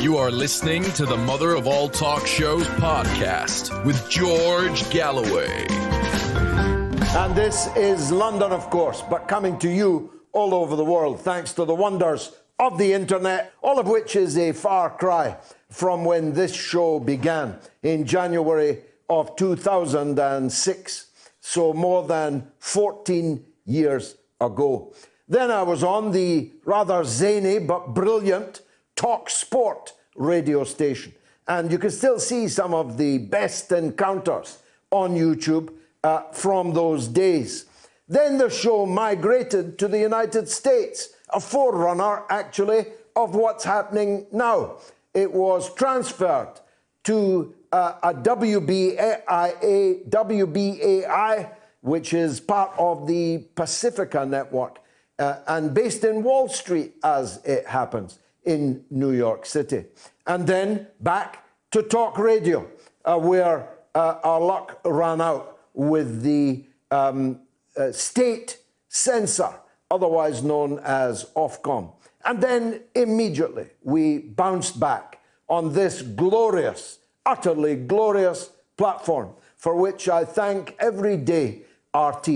You are listening to the Mother of All Talk Shows podcast with George Galloway. And this is London, of course, but coming to you all over the world, thanks to the wonders of the internet, all of which is a far cry from when this show began in January of 2006, so more than 14 years ago. Then I was on the rather zany but brilliant Talk Sport radio station, and you can still see some of the best encounters on YouTube from those days. Then the show migrated to the United States, a forerunner actually of what's happening now. It was transferred to a WBAI, which is part of the Pacifica network, and based in Wall Street, as it happens, in New York City. And then back to talk radio, where our luck ran out with the state censor, otherwise known as Ofcom. And then immediately we bounced back on this glorious, utterly glorious platform, for which I thank every day RT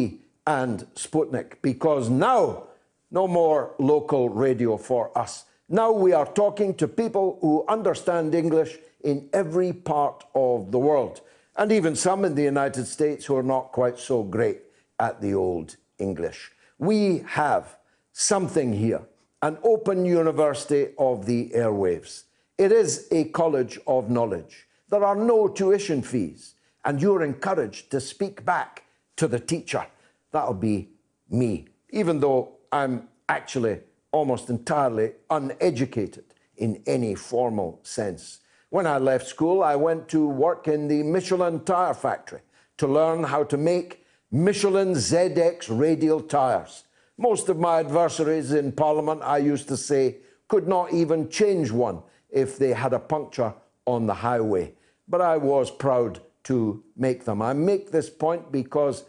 and Sputnik, because now no more local radio for us. Now we are talking to people who understand English in every part of the world, and even some in the United States who are not quite so great at the old English. We have something here, an open university of the airwaves. It is a college of knowledge. There are no tuition fees, and you're encouraged to speak back to the teacher. That'll be me, even though I'm actually almost entirely uneducated in any formal sense. When I left school, I went to work in the Michelin tire factory to learn how to make Michelin ZX radial tires. Most of my adversaries in Parliament, I used to say, could not even change one if they had a puncture on the highway. But I was proud to make them. I make this point because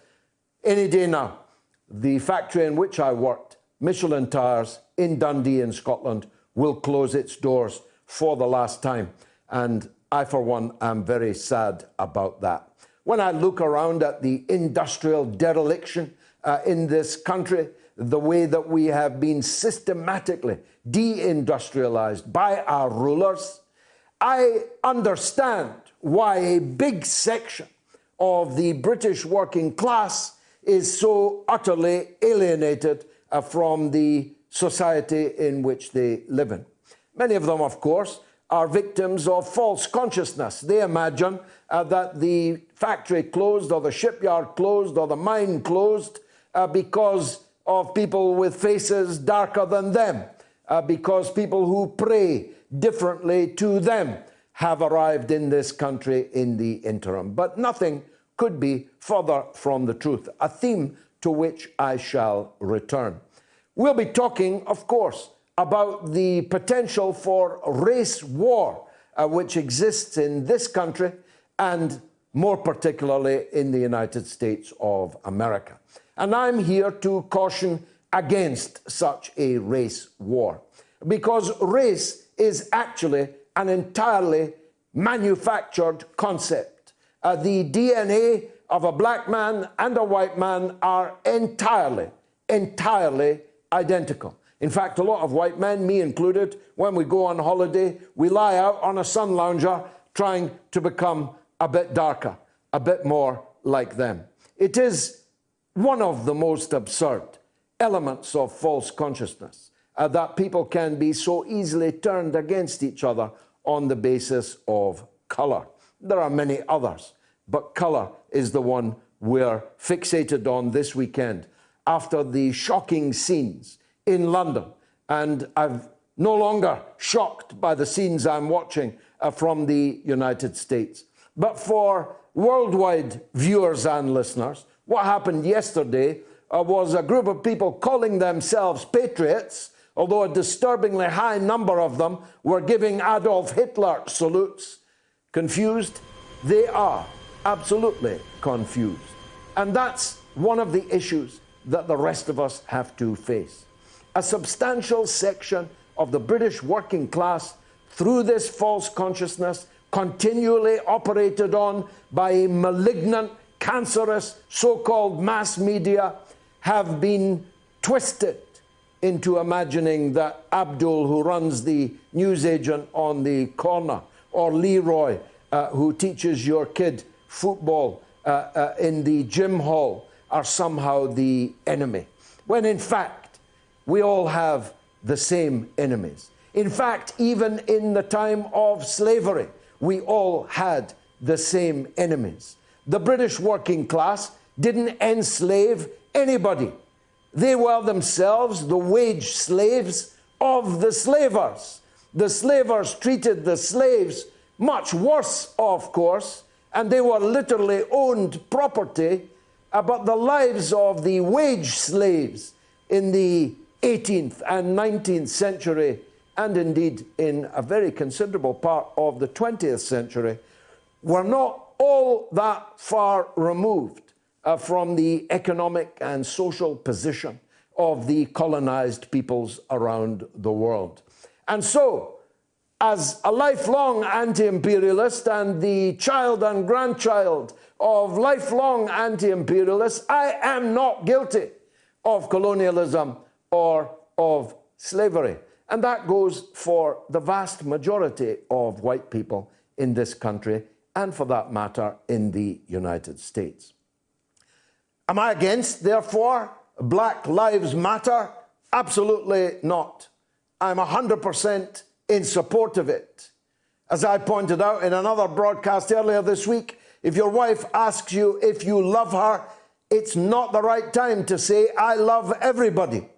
any day now, the factory in which I worked, Michelin Tires in Dundee in Scotland, will close its doors for the last time. And I, for one, am very sad about that. When I look around at the industrial dereliction in this country, the way that we have been systematically deindustrialized by our rulers, I understand why a big section of the British working class is so utterly alienated from the society in which they live in. Many of them, of course, are victims of false consciousness. They imagine that the factory closed or the shipyard closed or the mine closed because of people with faces darker than them, because people who pray differently to them have arrived in this country in the interim. But nothing could be further from the truth, a theme to which I shall return. We'll be talking, of course, about the potential for race war, which exists in this country and more particularly in the United States of America. And I'm here to caution against such a race war, because race is actually an entirely manufactured concept. The DNA of a black man and a white man are entirely identical. In fact, a lot of white men, me included, when we go on holiday, we lie out on a sun lounger trying to become a bit darker, a bit more like them. It is one of the most absurd elements of false consciousness that people can be so easily turned against each other on the basis of color. There are many others, but color is the one we're fixated on this weekend after the shocking scenes in London. And I'm no longer shocked by the scenes I'm watching from the United States. But for worldwide viewers and listeners, what happened yesterday was a group of people calling themselves patriots, although a disturbingly high number of them were giving Adolf Hitler salutes. Confused? They are absolutely confused. And that's one of the issues that the rest of us have to face. A substantial section of the British working class through this false consciousness, continually operated on by a malignant, cancerous, so-called mass media, have been twisted into imagining that Abdul, who runs the newsagent on the corner, or Leroy, who teaches your kid football in the gym hall, are somehow the enemy. When in fact, we all have the same enemies. In fact, even in the time of slavery, we all had the same enemies. The British working class didn't enslave anybody. They were themselves the wage slaves of the slavers. The slavers treated the slaves much worse, of course, and they were literally owned property, but the lives of the wage slaves in the 18th and 19th century, and indeed in a very considerable part of the 20th century, were not all that far removed from the economic and social position of the colonized peoples around the world. And so, as a lifelong anti-imperialist and the child and grandchild of lifelong anti-imperialists, I am not guilty of colonialism or of slavery. And that goes for the vast majority of white people in this country, and for that matter, in the United States. Am I against, therefore, Black Lives Matter? Absolutely not. I'm 100% in support of it. As I pointed out in another broadcast earlier this week, if your wife asks you if you love her, it's not the right time to say, I love everybody.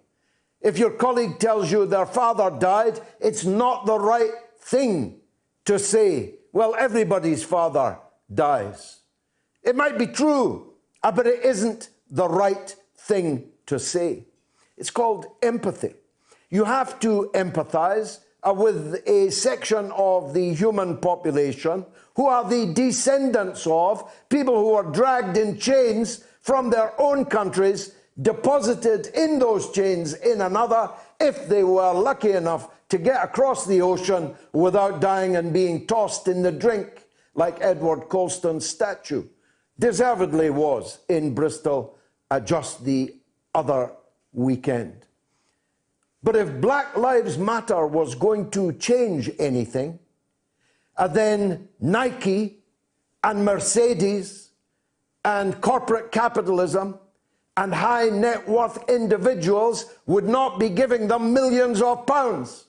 If your colleague tells you their father died, it's not the right thing to say, well, everybody's father dies. It might be true, but it isn't the right thing to say. It's called empathy. You have to empathize with a section of the human population who are the descendants of people who were dragged in chains from their own countries, deposited in those chains in another, if they were lucky enough to get across the ocean without dying and being tossed in the drink, like Edward Colston's statue deservedly was in Bristol just the other weekend. But if Black Lives Matter was going to change anything, then Nike and Mercedes and corporate capitalism and high net worth individuals would not be giving them millions of pounds.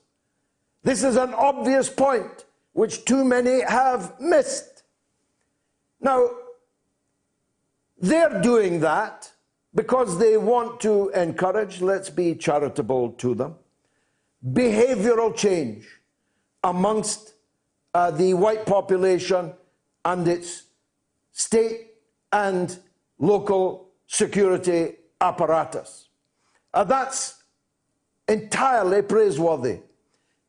This is an obvious point which too many have missed. Now, they're doing that because they want to encourage, let's be charitable to them, behavioral change amongst the white population and its state and local security apparatus. That's entirely praiseworthy.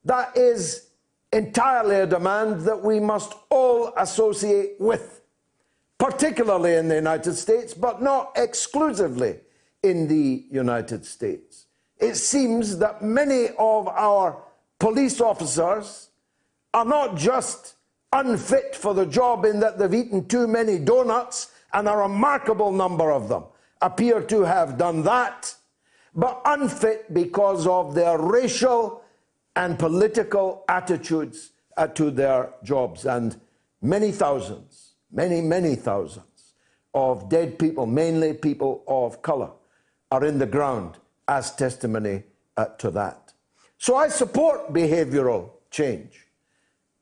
That is entirely a demand that we must all associate with, particularly in the United States, but not exclusively in the United States. It seems that many of our police officers are not just unfit for the job in that they've eaten too many donuts, and a remarkable number of them appear to have done that, but unfit because of their racial and political attitudes to their jobs. And many thousands, many thousands of dead people, mainly people of color, are in the ground as testimony to that. So I support behavioral change,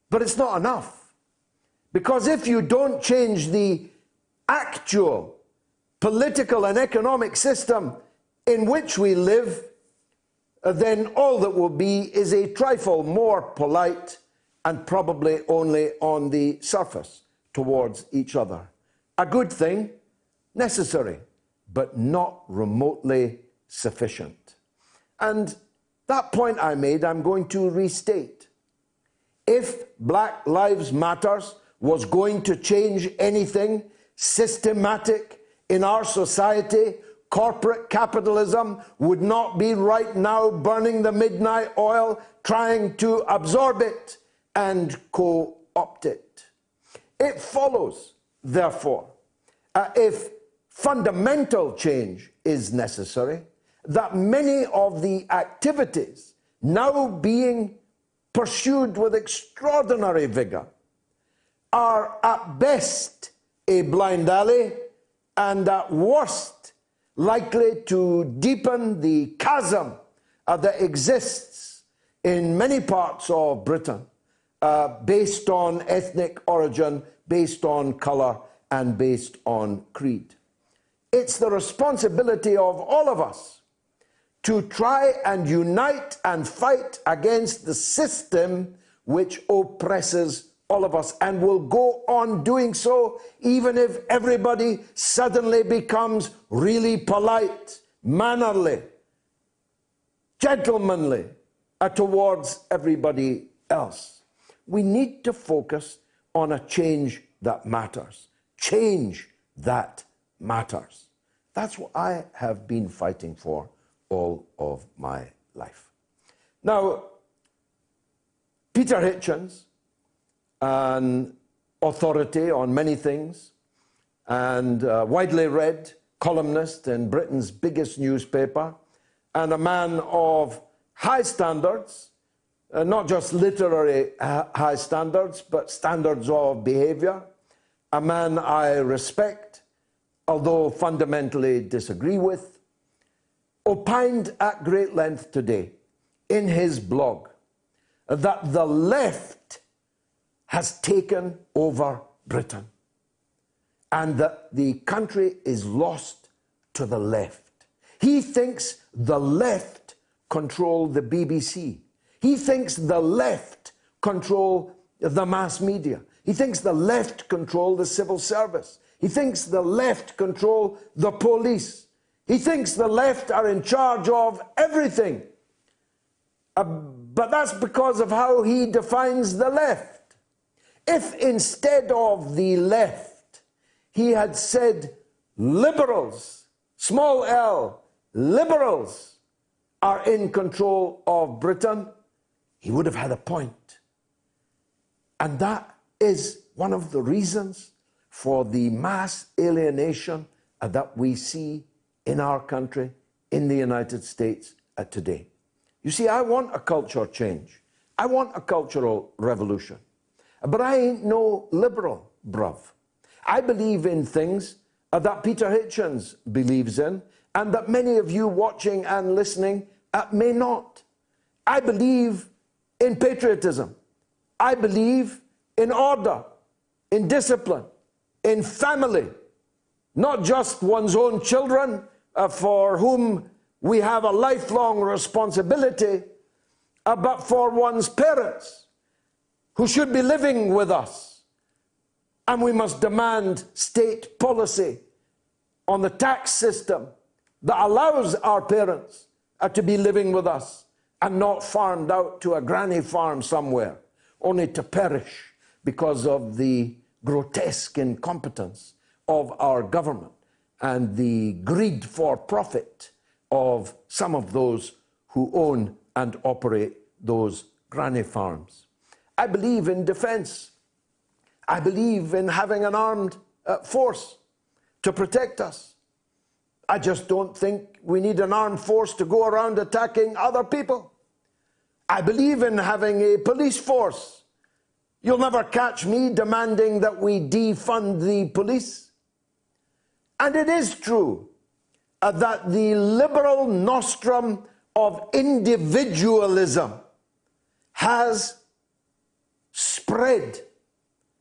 but it's not enough. Because if you don't change the actual political and economic system in which we live, then all that will be is a trifle more polite and probably only on the surface towards each other. A good thing, necessary, but not remotely sufficient. And that point I made, I'm going to restate. If Black Lives Matter was going to change anything systematic in our society, corporate capitalism would not be right now burning the midnight oil, trying to absorb it and co-opt it. It follows, therefore, if fundamental change is necessary, that many of the activities now being pursued with extraordinary vigor are at best a blind alley and at worst likely to deepen the chasm that exists in many parts of Britain based on ethnic origin, based on colour and based on creed. It's the responsibility of all of us to try and unite and fight against the system which oppresses all of us, and will go on doing so even if everybody suddenly becomes really polite, mannerly, gentlemanly towards everybody else. We need to focus on a change that matters. Change that matters. That's what I have been fighting for all of my life. Now, Peter Hitchens, an authority on many things and widely read columnist in Britain's biggest newspaper, and a man of high standards, not just literary high standards, but standards of behavior, a man I respect, although fundamentally disagree with, opined at great length today in his blog that the left has taken over Britain and that the country is lost to the left. He thinks the left control the BBC. He thinks the left control the mass media. He thinks the left control the civil service. He thinks the left control the police. He thinks the left are in charge of everything. But that's because of how he defines the left. If instead of the left, he had said liberals, small l, liberals are in control of Britain, he would have had a point. And that is one of the reasons for the mass alienation that we see in our country, in the United States today. You see, I want a culture change. I want a cultural revolution. But I ain't no liberal, bruv. I believe in things that Peter Hitchens believes in, and that many of you watching and listening may not. I believe in patriotism. I believe in order, in discipline, in family, not just one's own children, for whom we have a lifelong responsibility, but for one's parents, who should be living with us. And we must demand state policy on the tax system that allows our parents to be living with us and not farmed out to a granny farm somewhere, only to perish because of the grotesque incompetence of our government and the greed for profit of some of those who own and operate those granny farms. I believe in defense. I believe in having an armed force to protect us. I just don't think we need an armed force to go around attacking other people. I believe in having a police force. You'll never catch me demanding that we defund the police. And it is true that the liberal nostrum of individualism has spread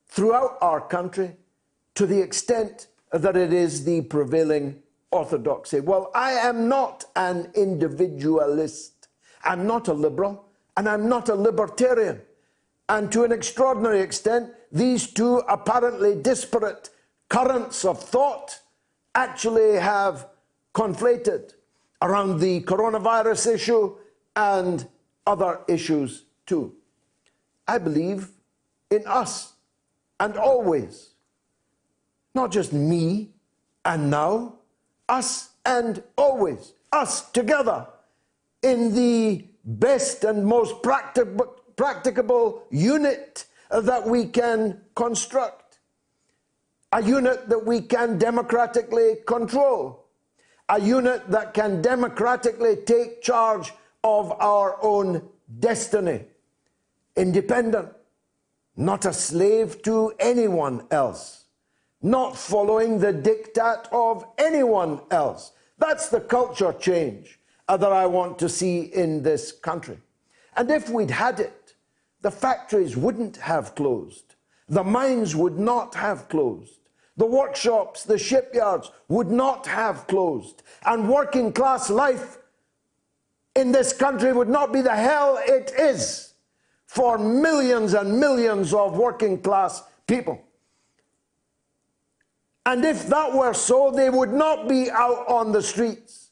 throughout our country to the extent that it is the prevailing orthodoxy. Well, I am not an individualist. I'm not a liberal, and I'm not a libertarian. And to an extraordinary extent, these two apparently disparate currents of thought actually have conflated around the coronavirus issue and other issues too. I believe in us and always. Not just me and now, us and always. Us together in the best and most practicable unit that we can construct, a unit that we can democratically control, a unit that can democratically take charge of our own destiny, independent, not a slave to anyone else, not following the diktat of anyone else. That's the culture change that I want to see in this country. And if we'd had it, the factories wouldn't have closed. The mines would not have closed. The workshops, the shipyards would not have closed. And working class life in this country would not be the hell it is for millions and millions of working class people. And if that were so, they would not be out on the streets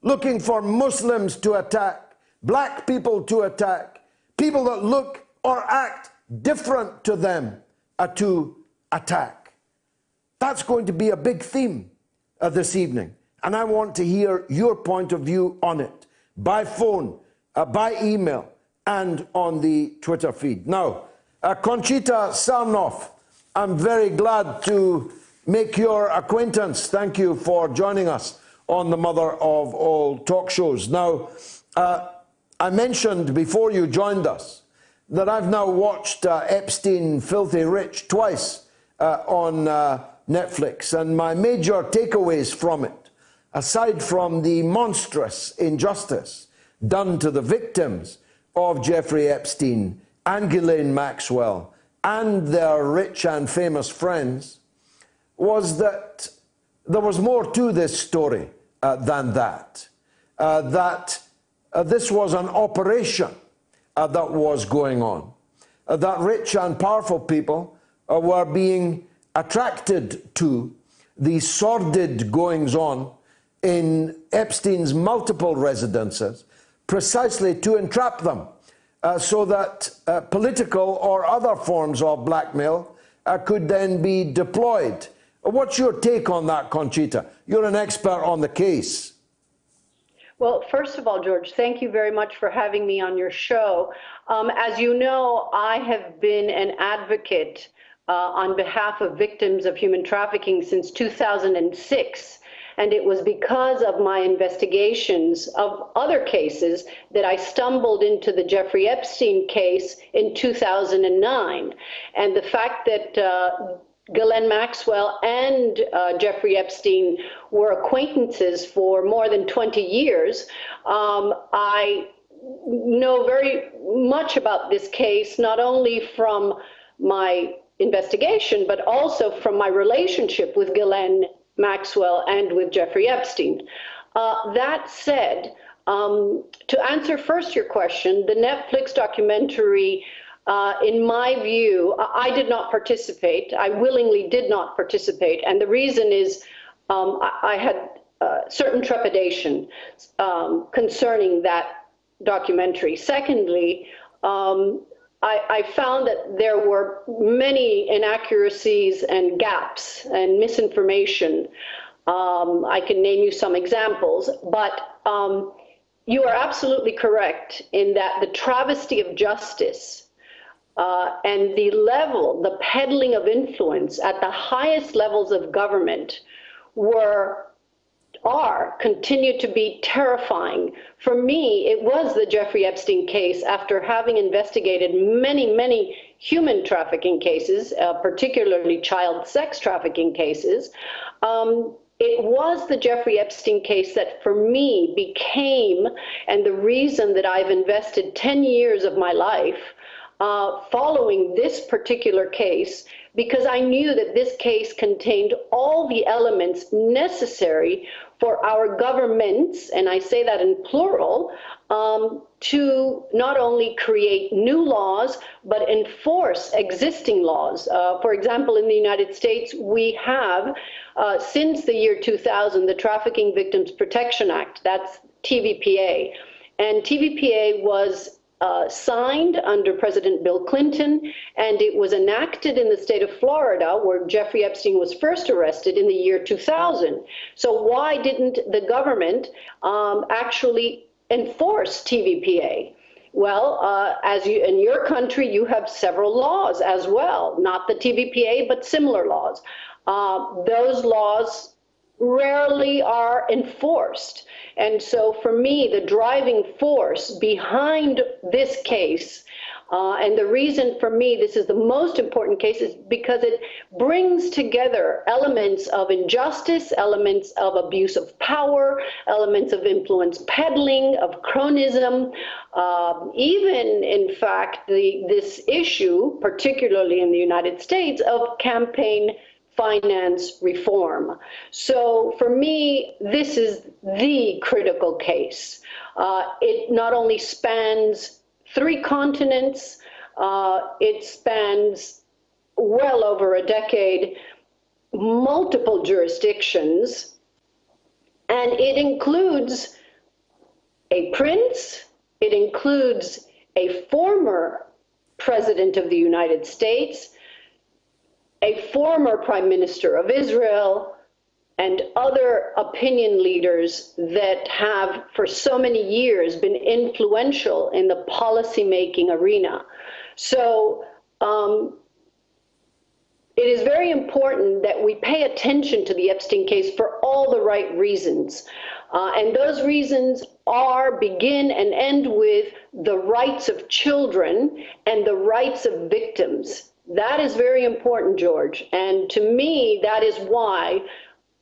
looking for Muslims to attack, black people to attack, people that look or act different to them to attack. That's going to be a big theme this evening. And I want to hear your point of view on it, by phone, by email, and on the Twitter feed. Now, Conchita Sarnoff, I'm very glad to make your acquaintance. Thank you for joining us on the mother of all talk shows. Now, I mentioned before you joined us that I've now watched Epstein Filthy Rich twice on Netflix, and my major takeaways from it, aside from the monstrous injustice done to the victims of Jeffrey Epstein and Ghislaine Maxwell and their rich and famous friends, was that there was more to this story than that. This was an operation that was going on. That rich and powerful people were being attracted to the sordid goings-on in Epstein's multiple residences precisely to entrap them so that political or other forms of blackmail could then be deployed. What's your take on that, Conchita? You're an expert on the case. Well, first of all, George, thank you very much for having me on your show. As you know, I have been an advocate on behalf of victims of human trafficking since 2006. And it was because of my investigations of other cases that I stumbled into the Jeffrey Epstein case in 2009. And the fact that Ghislaine Maxwell and Jeffrey Epstein were acquaintances for more than 20 years. I know very much about this case, not only from my investigation, but also from my relationship with Ghislaine Maxwell and with Jeffrey Epstein. That said, to answer first your question, the Netflix documentary, in my view, I did not participate. I willingly did not participate. And the reason is I had certain trepidation concerning that documentary. Secondly, I found that there were many inaccuracies and gaps and misinformation. I can name you some examples, but you are absolutely correct in that the travesty of justice and the level, the peddling of influence at the highest levels of government continue to be terrifying. For me, it was the Jeffrey Epstein case after having investigated many, many human trafficking cases, particularly child sex trafficking cases. It was the Jeffrey Epstein case that for me became, and the reason that I've invested 10 years of my life following this particular case, because I knew that this case contained all the elements necessary for our governments, and I say that in plural, to not only create new laws, but enforce existing laws. For example, in the United States, we have, since the year 2000, the Trafficking Victims Protection Act, that's TVPA. And TVPA was signed under President Bill Clinton, and it was enacted in the state of Florida, where Jeffrey Epstein was first arrested in the year 2000. So why didn't the government actually enforce TVPA? Well, as you in your country, you have several laws as well, not the TVPA, but similar laws. Those laws rarely are enforced. And so for me, the driving force behind this case, and the reason for me this is the most important case, is because it brings together elements of injustice, elements of abuse of power, elements of influence peddling, of cronyism, even, in fact, this issue, particularly in the United States, of campaign finance reform. So for me, this is the critical case. It not only spans 3 continents, it spans well over a decade, multiple jurisdictions, and it includes a prince, it includes a former president of the United States, a former prime minister of Israel, and other opinion leaders that have for so many years been influential in the policymaking arena. So it is very important that we pay attention to the Epstein case for all the right reasons. And those reasons begin and end with the rights of children and the rights of victims. That is very important, George. And to me, that is why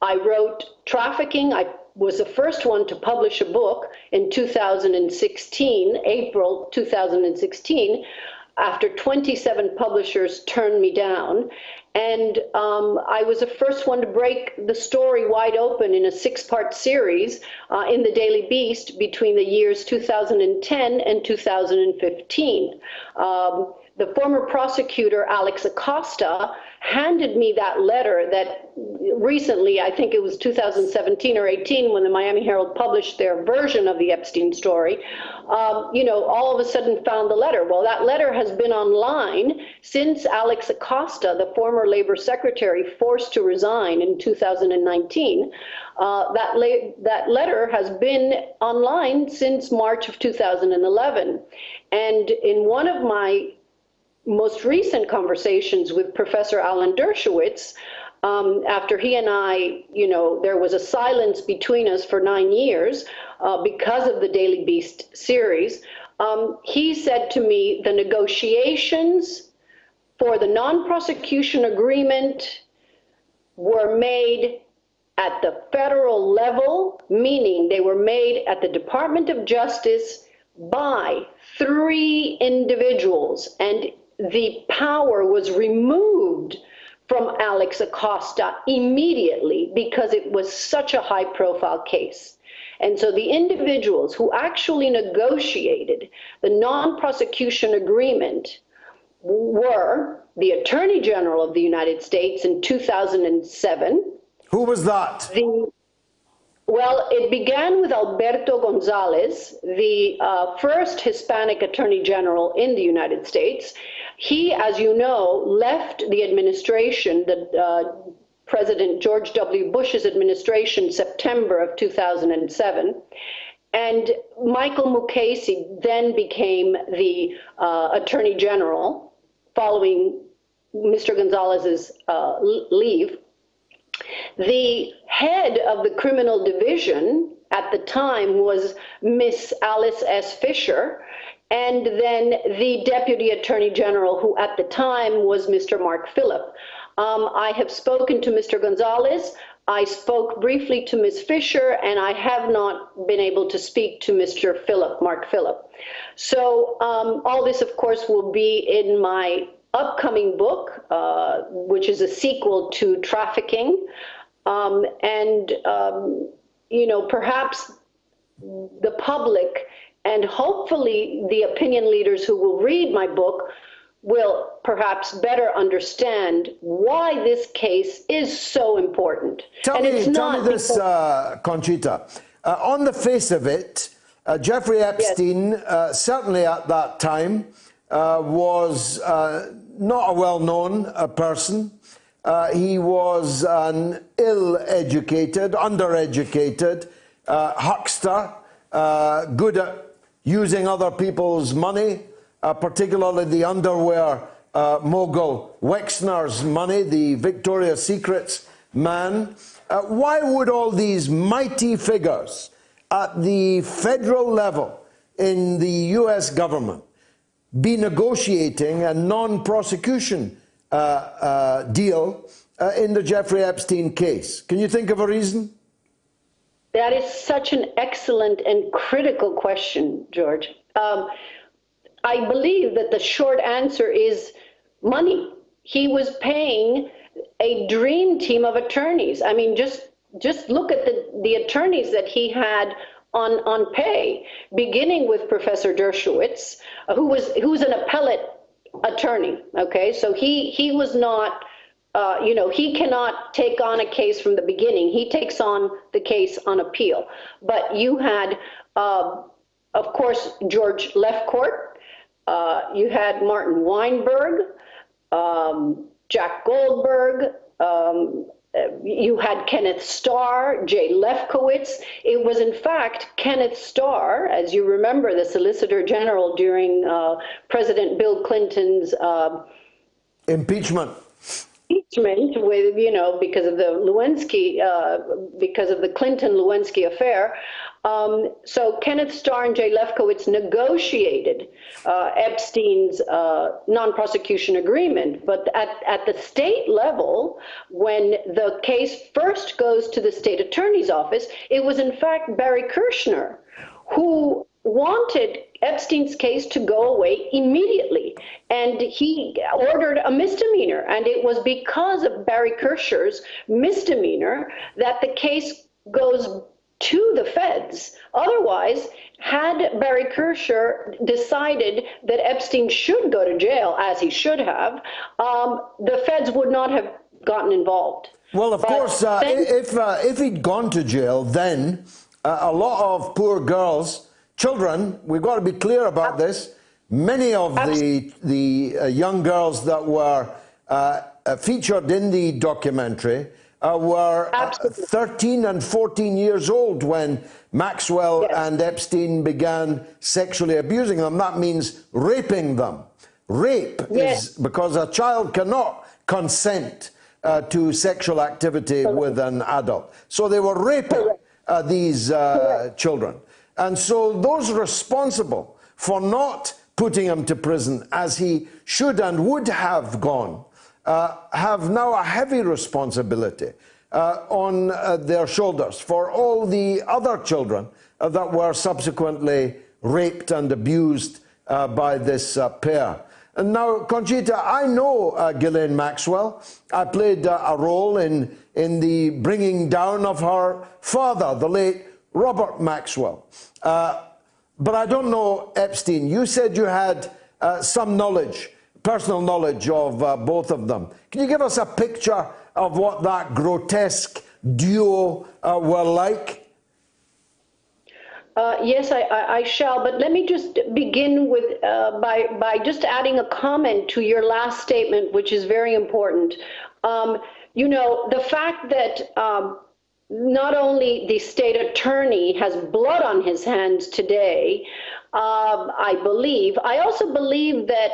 I wrote Trafficking. I was the first one to publish a book in 2016, April 2016, after 27 publishers turned me down. And I was the first one to break the story wide open in a 6-part series in the Daily Beast between the years 2010 and 2015. The former prosecutor, Alex Acosta, handed me that letter that recently, I think it was 2017 or 18, when the Miami Herald published their version of the Epstein story, all of a sudden found the letter. Well, that letter has been online since Alex Acosta, the former labor secretary, forced to resign in 2019. That letter has been online since March of 2011. And in one of my most recent conversations with Professor Alan Dershowitz, after he and I, there was a silence between us for 9 years because of the Daily Beast series, he said to me, the negotiations for the non-prosecution agreement were made at the federal level, meaning they were made at the Department of Justice by 3 individuals, and the power was removed from Alex Acosta immediately because it was such a high-profile case. And so the individuals who actually negotiated the non-prosecution agreement were the Attorney General of the United States in 2007. Who was that? Well, it began with Alberto Gonzalez, the first Hispanic Attorney General in the United States. He, as you know, left the administration, President George W. Bush's administration, September of 2007. And Michael Mukasey then became the Attorney General following Mr. Gonzalez's leave. The head of the criminal division at the time was Miss Alice S. Fisher, and then the Deputy Attorney General, who at the time was Mr. Mark Phillip. I have spoken to Mr. Gonzalez. I spoke briefly to Ms. Fisher, and I have not been able to speak to Mr. Phillip, Mark Phillip. So all this, of course, will be in my upcoming book, which is a sequel to Trafficking. Perhaps the public and hopefully the opinion leaders who will read my book will perhaps better understand why this case is so important. Tell me this, Conchita. On the face of it, Jeffrey Epstein, certainly at that time, was not a well-known person. He was an ill-educated, undereducated huckster, good at using other people's money, particularly the underwear mogul Wexner's money, the Victoria's Secrets man. Why would all these mighty figures at the federal level in the US government be negotiating a non-prosecution deal in the Jeffrey Epstein case? Can you think of a reason? That is such an excellent and critical question, George. I believe that the short answer is money. He was paying a dream team of attorneys. I mean, just look at the attorneys that he had on pay, beginning with Professor Dershowitz, who's an appellate attorney. Okay, so he was not. He cannot take on a case from the beginning. He takes on the case on appeal. But you had, of course, George Lefcourt. You had Martin Weinberg, Jack Goldberg. You had Kenneth Starr, Jay Lefkowitz. It was, in fact, Kenneth Starr, as you remember, the Solicitor General during President Bill Clinton's impeachment with, because of the Lewinsky, because of the Clinton-Lewinsky affair. So Kenneth Starr and Jay Lefkowitz negotiated Epstein's non-prosecution agreement. But at the state level, when the case first goes to the state attorney's office, it was in fact Barry Kirshner who wanted Epstein's case to go away immediately. And he ordered a misdemeanor. And it was because of Barry Kirshner's misdemeanor that the case goes to the feds. Otherwise, had Barry Kirshner decided that Epstein should go to jail, as he should have, the feds would not have gotten involved. Well, of course, if he'd gone to jail, then a lot of poor girls, children, we've got to be clear about this, many of the young girls that were featured in the documentary were 13 and 14 years old when Maxwell and Epstein began sexually abusing them. That means raping them. Rape is because a child cannot consent to sexual activity with an adult. So they were raping these children. And so those responsible for not putting him to prison as he should and would have gone have now a heavy responsibility on their shoulders for all the other children that were subsequently raped and abused by this pair. And now, Conchita, I know Ghislaine Maxwell. I played a role in the bringing down of her father, the late Robert Maxwell. But I don't know Epstein. You said you had some knowledge, personal knowledge of both of them. Can you give us a picture of what that grotesque duo were like? Yes, I shall, but let me just begin with by just adding a comment to your last statement, which is very important. The fact that not only the state attorney has blood on his hands today, I also believe that,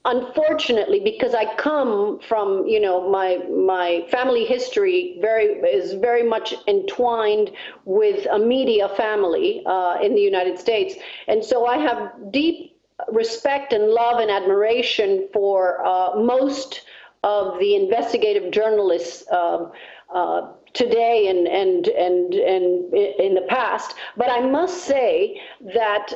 unfortunately, because I come from, my family history is very much entwined with a media family in the United States. And so I have deep respect and love and admiration for most of the investigative journalists today and in the past. But I must say that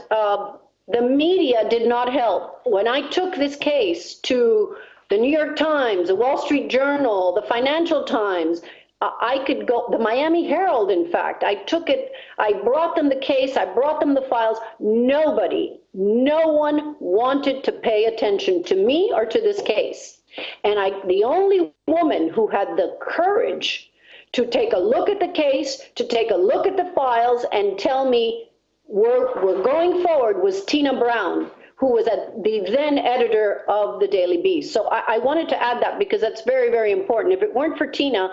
the media did not help. When I took this case to the New York Times, the Wall Street Journal, the Financial Times, I could go, the Miami Herald, in fact, I took it, I brought them the case, I brought them the files. No one wanted to pay attention to me or to this case. And the only woman who had the courage to take a look at the case, to take a look at the files and tell me we're going forward was Tina Brown, who was the then editor of the Daily Beast. So I wanted to add that because that's very, very important. If it weren't for Tina,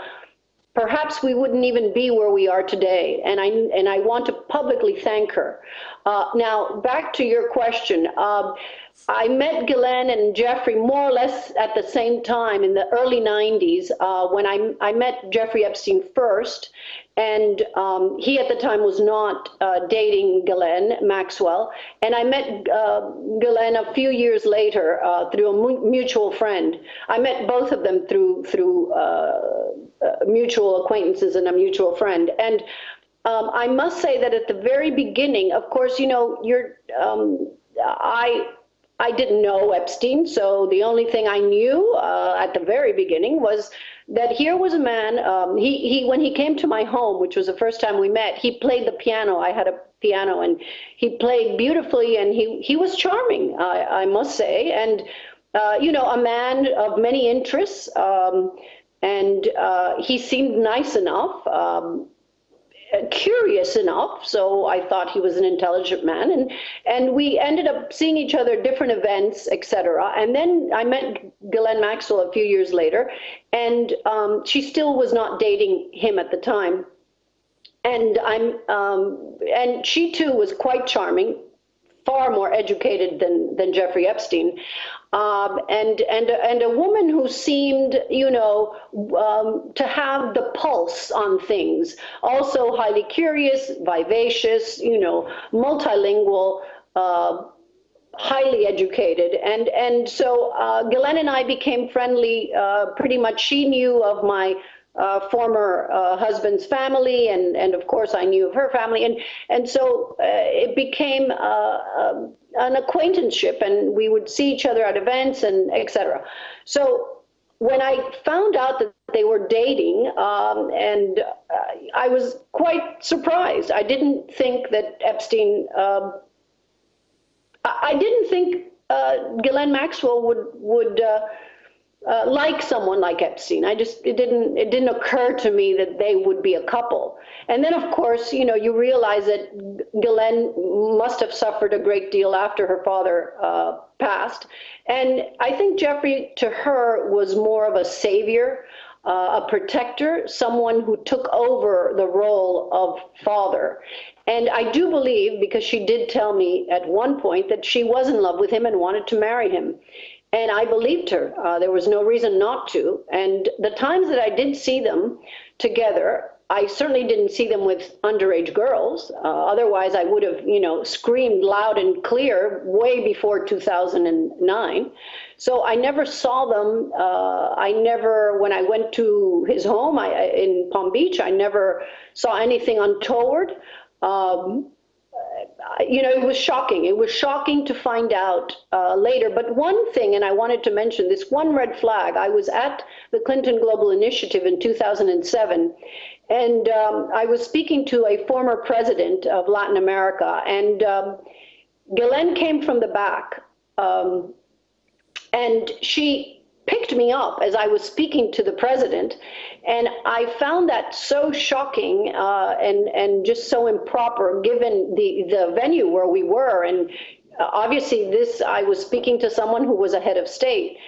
perhaps we wouldn't even be where we are today. And I want to publicly thank her. Now, back to your question. I met Ghislaine and Jeffrey more or less at the same time in the early 90s when I met Jeffrey Epstein first. And he at the time was not dating Ghislaine Maxwell. And I met Ghislaine a few years later through a mutual friend. I met both of them through mutual acquaintances and a mutual friend. And I must say that at the very beginning, of course, you know, I didn't know Epstein, so the only thing I knew at the very beginning was that here was a man, when he came to my home, which was the first time we met, he played the piano. I had a piano, and he played beautifully, and he was charming, I must say, and, you know, a man of many interests, and he seemed nice enough, curious enough, so I thought he was an intelligent man, and we ended up seeing each other at different events, etc. And then I met Ghislaine Maxwell a few years later, and she still was not dating him at the time, and and she too was quite charming, far more educated than Jeffrey Epstein, and a woman who seemed, you know, to have the pulse on things. Also highly curious, vivacious, you know, multilingual, highly educated, and so Ghislaine and I became friendly. Pretty much, she knew of my former husband's family, and of course I knew of her family, and so it became an acquaintanceship, and we would see each other at events and etc. So when I found out that they were dating, and I was quite surprised. I didn't think that Epstein, I didn't think Ghislaine Maxwell would like someone like Epstein. It didn't occur to me that they would be a couple. And then, of course, you know, you realize that Ghislaine must have suffered a great deal after her father passed. And I think Jeffrey, to her, was more of a savior, a protector, someone who took over the role of father. And I do believe, because she did tell me at one point, that she was in love with him and wanted to marry him. And I believed her. There was no reason not to. And the times that I did see them together, I certainly didn't see them with underage girls. Otherwise, I would have, you know, screamed loud and clear way before 2009. So I never saw them. When I went to his home in Palm Beach, I never saw anything untoward. You know, it was shocking. It was shocking to find out later. But one thing, and I wanted to mention this one red flag, I was at the Clinton Global Initiative in 2007, and I was speaking to a former president of Latin America, and Ghislaine came from the back, and she picked me up as I was speaking to the president, and I found that so shocking and just so improper, given the venue where we were, and obviously I was speaking to someone who was a head of state.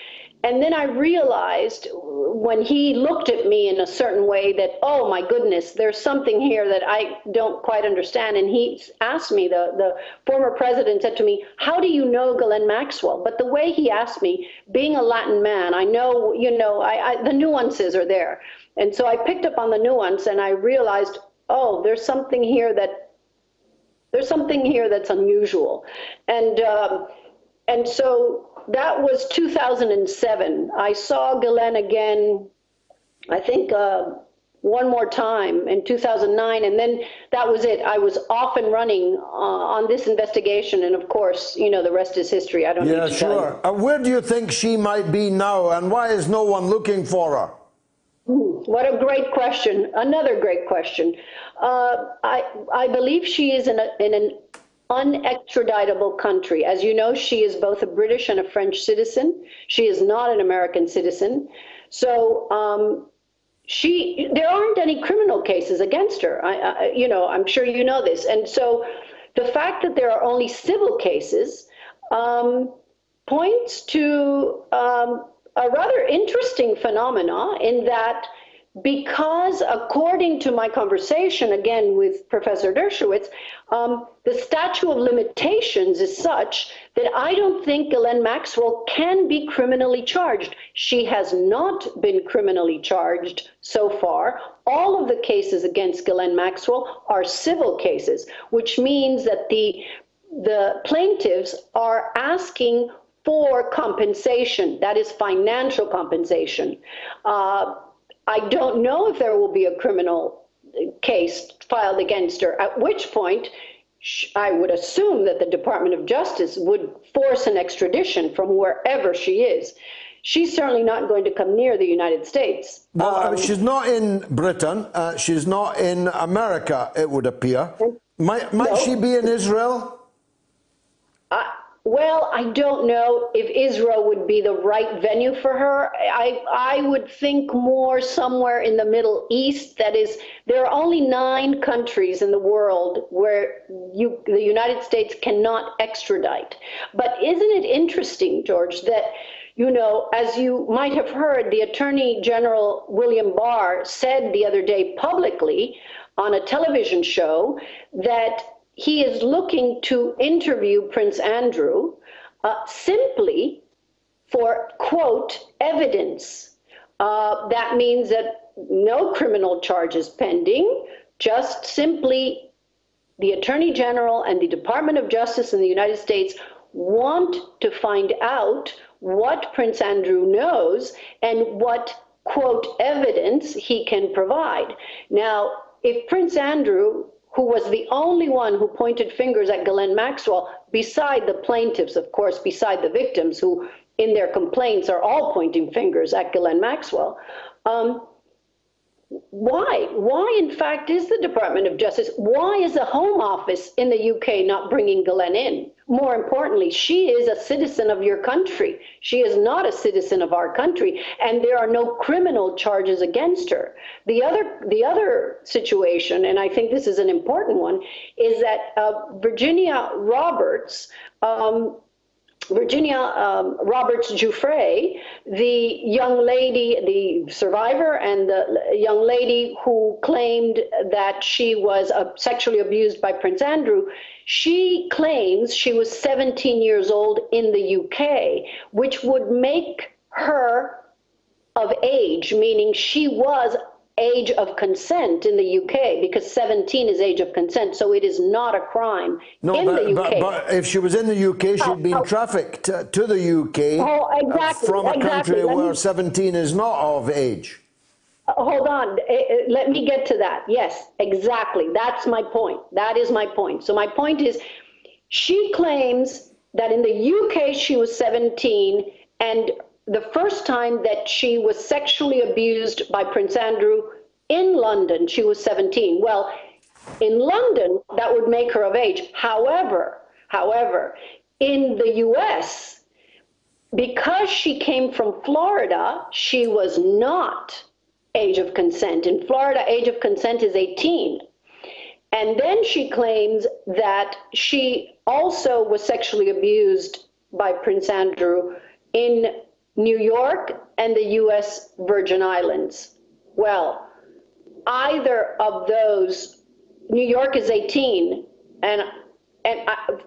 And then I realized when he looked at me in a certain way that, oh my goodness, there's something here that I don't quite understand. And he asked me, the former president said to me, how do you know Ghislaine Maxwell? But the way he asked me, being a Latin man, I know, you know, the nuances are there. And so I picked up on the nuance, and I realized, oh, there's something here that's unusual. And so that was 2007. I saw Ghislaine again, I think one more time in 2009, and then that was it. I was off and running on this investigation, and of course, you know, the rest is history. I don't need to sure. tell you. Where do you think she might be now, and why is no one looking for her? What a great question. Another great question. I believe she is in an unextraditable country. As you know, she is both a British and a French citizen. She is not an American citizen. So there aren't any criminal cases against her. You know, I'm sure you know this. And so the fact that there are only civil cases points to a rather interesting phenomena, in that because according to my conversation, again, with Professor Dershowitz, the statute of limitations is such that I don't think Ghislaine Maxwell can be criminally charged. She has not been criminally charged so far. All of the cases against Ghislaine Maxwell are civil cases, which means that the plaintiffs are asking for compensation, that is financial compensation. I don't know if there will be a criminal case filed against her, at which point I would assume that the Department of Justice would force an extradition from wherever she is. She's certainly not going to come near the United States. Well, she's not in Britain. She's not in America, it would appear. Might she be in Israel? Well, I don't know if Israel would be the right venue for her. I would think more somewhere in the Middle East. That is, there are only 9 countries in the world where the United States cannot extradite. But isn't it interesting, George, that, you know, as you might have heard, the Attorney General William Barr said the other day publicly on a television show that he is looking to interview Prince Andrew simply for, quote, evidence. That means that no criminal charges pending, just simply the Attorney General and the Department of Justice in the United States want to find out what Prince Andrew knows and what, quote, evidence he can provide. Now, if Prince Andrew, who was the only one who pointed fingers at Ghislaine Maxwell, beside the plaintiffs, of course, beside the victims, who in their complaints are all pointing fingers at Ghislaine Maxwell, why, in fact, is the Department of Justice, why is the Home Office in the UK not bringing Ghislaine in? More importantly, she is a citizen of your country. She is not a citizen of our country, and there are no criminal charges against her. The other situation, and I think this is an important one, is that Virginia Roberts Giuffre, the young lady, the survivor, and the young lady who claimed that she was sexually abused by Prince Andrew, she claims she was 17 years old in the UK, which would make her of age, meaning she was age of consent in the UK, because 17 is age of consent, so it is not a crime in the UK. But if she was in the UK, she'd been trafficked to the UK from a country where 17 is not of age. Hold on, let me get to that. Yes, exactly. That's my point. That is my point. So my point is, she claims that in the UK she was 17, and the first time that she was sexually abused by Prince Andrew in London, she was 17. Well, in London, that would make her of age. However, in the US, because she came from Florida, she was not age of consent. In Florida, age of consent is 18. And then she claims that she also was sexually abused by Prince Andrew in New York and the US Virgin Islands. Well, either of those, New York is 18, and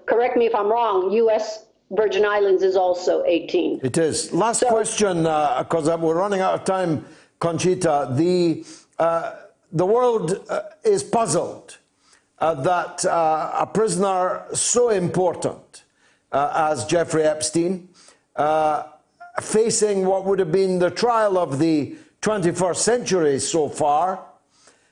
correct me if I'm wrong, US Virgin Islands is also 18. It is. Last question, because we're running out of time, Conchita. The world is puzzled that a prisoner so important as Jeffrey Epstein, facing what would have been the trial of the 21st century so far,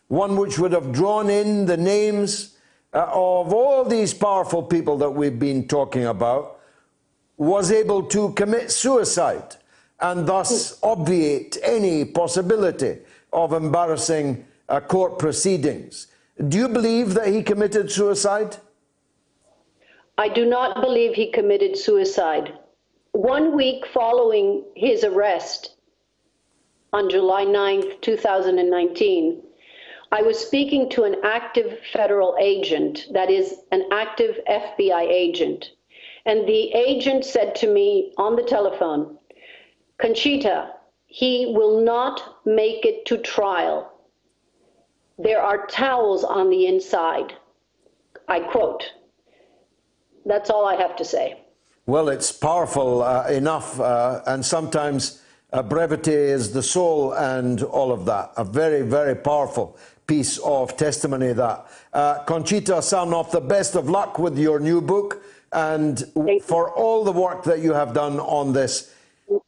one which would have drawn in the names of all these powerful people that we've been talking about, was able to commit suicide and thus obviate any possibility of embarrassing court proceedings. Do you believe that he committed suicide? I do not believe he committed suicide. 1 week following his arrest on July 9th, 2019, I was speaking to an active federal agent, that is an active FBI agent. And the agent said to me on the telephone, Conchita, He will not make it to trial. There are towels on the inside. I quote. That's all I have to say. Well, it's powerful enough, and sometimes brevity is the soul and all of that. A very, very powerful piece of testimony that. Conchita Sarnoff, the best of luck with your new book and for all the work that you have done on this.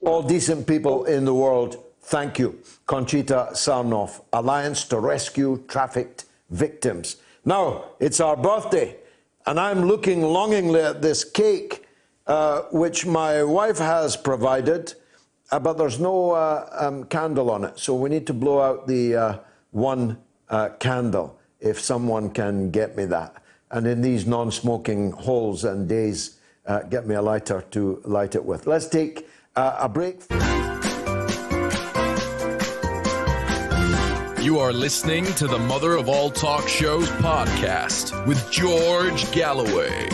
All decent people in the world, thank you. Conchita Sarnoff, Alliance to Rescue Trafficked Victims. Now, it's our birthday, and I'm looking longingly at this cake, which my wife has provided, but there's no candle on it. So we need to blow out the one candle, if someone can get me that. And in these non-smoking halls and days, get me a lighter to light it with. Let's take a break. You are listening to the Mother of All Talk Shows podcast with George Galloway.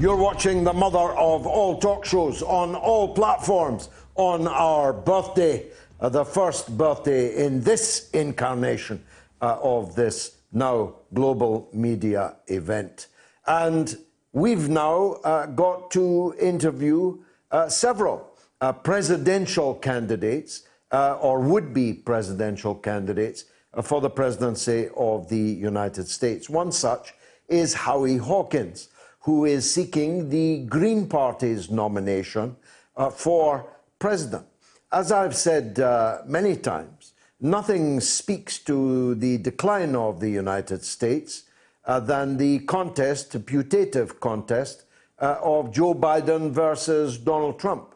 You're watching the Mother of All Talk Shows on all platforms on our birthday, the first birthday in this incarnation of this now global media event. And we've now got to interview several presidential candidates or would-be presidential candidates for the presidency of the United States. One such is Howie Hawkins, who is seeking the Green Party's nomination for president. As I've said many times, nothing speaks to the decline of the United States than the contest, putative contest, of Joe Biden versus Donald Trump.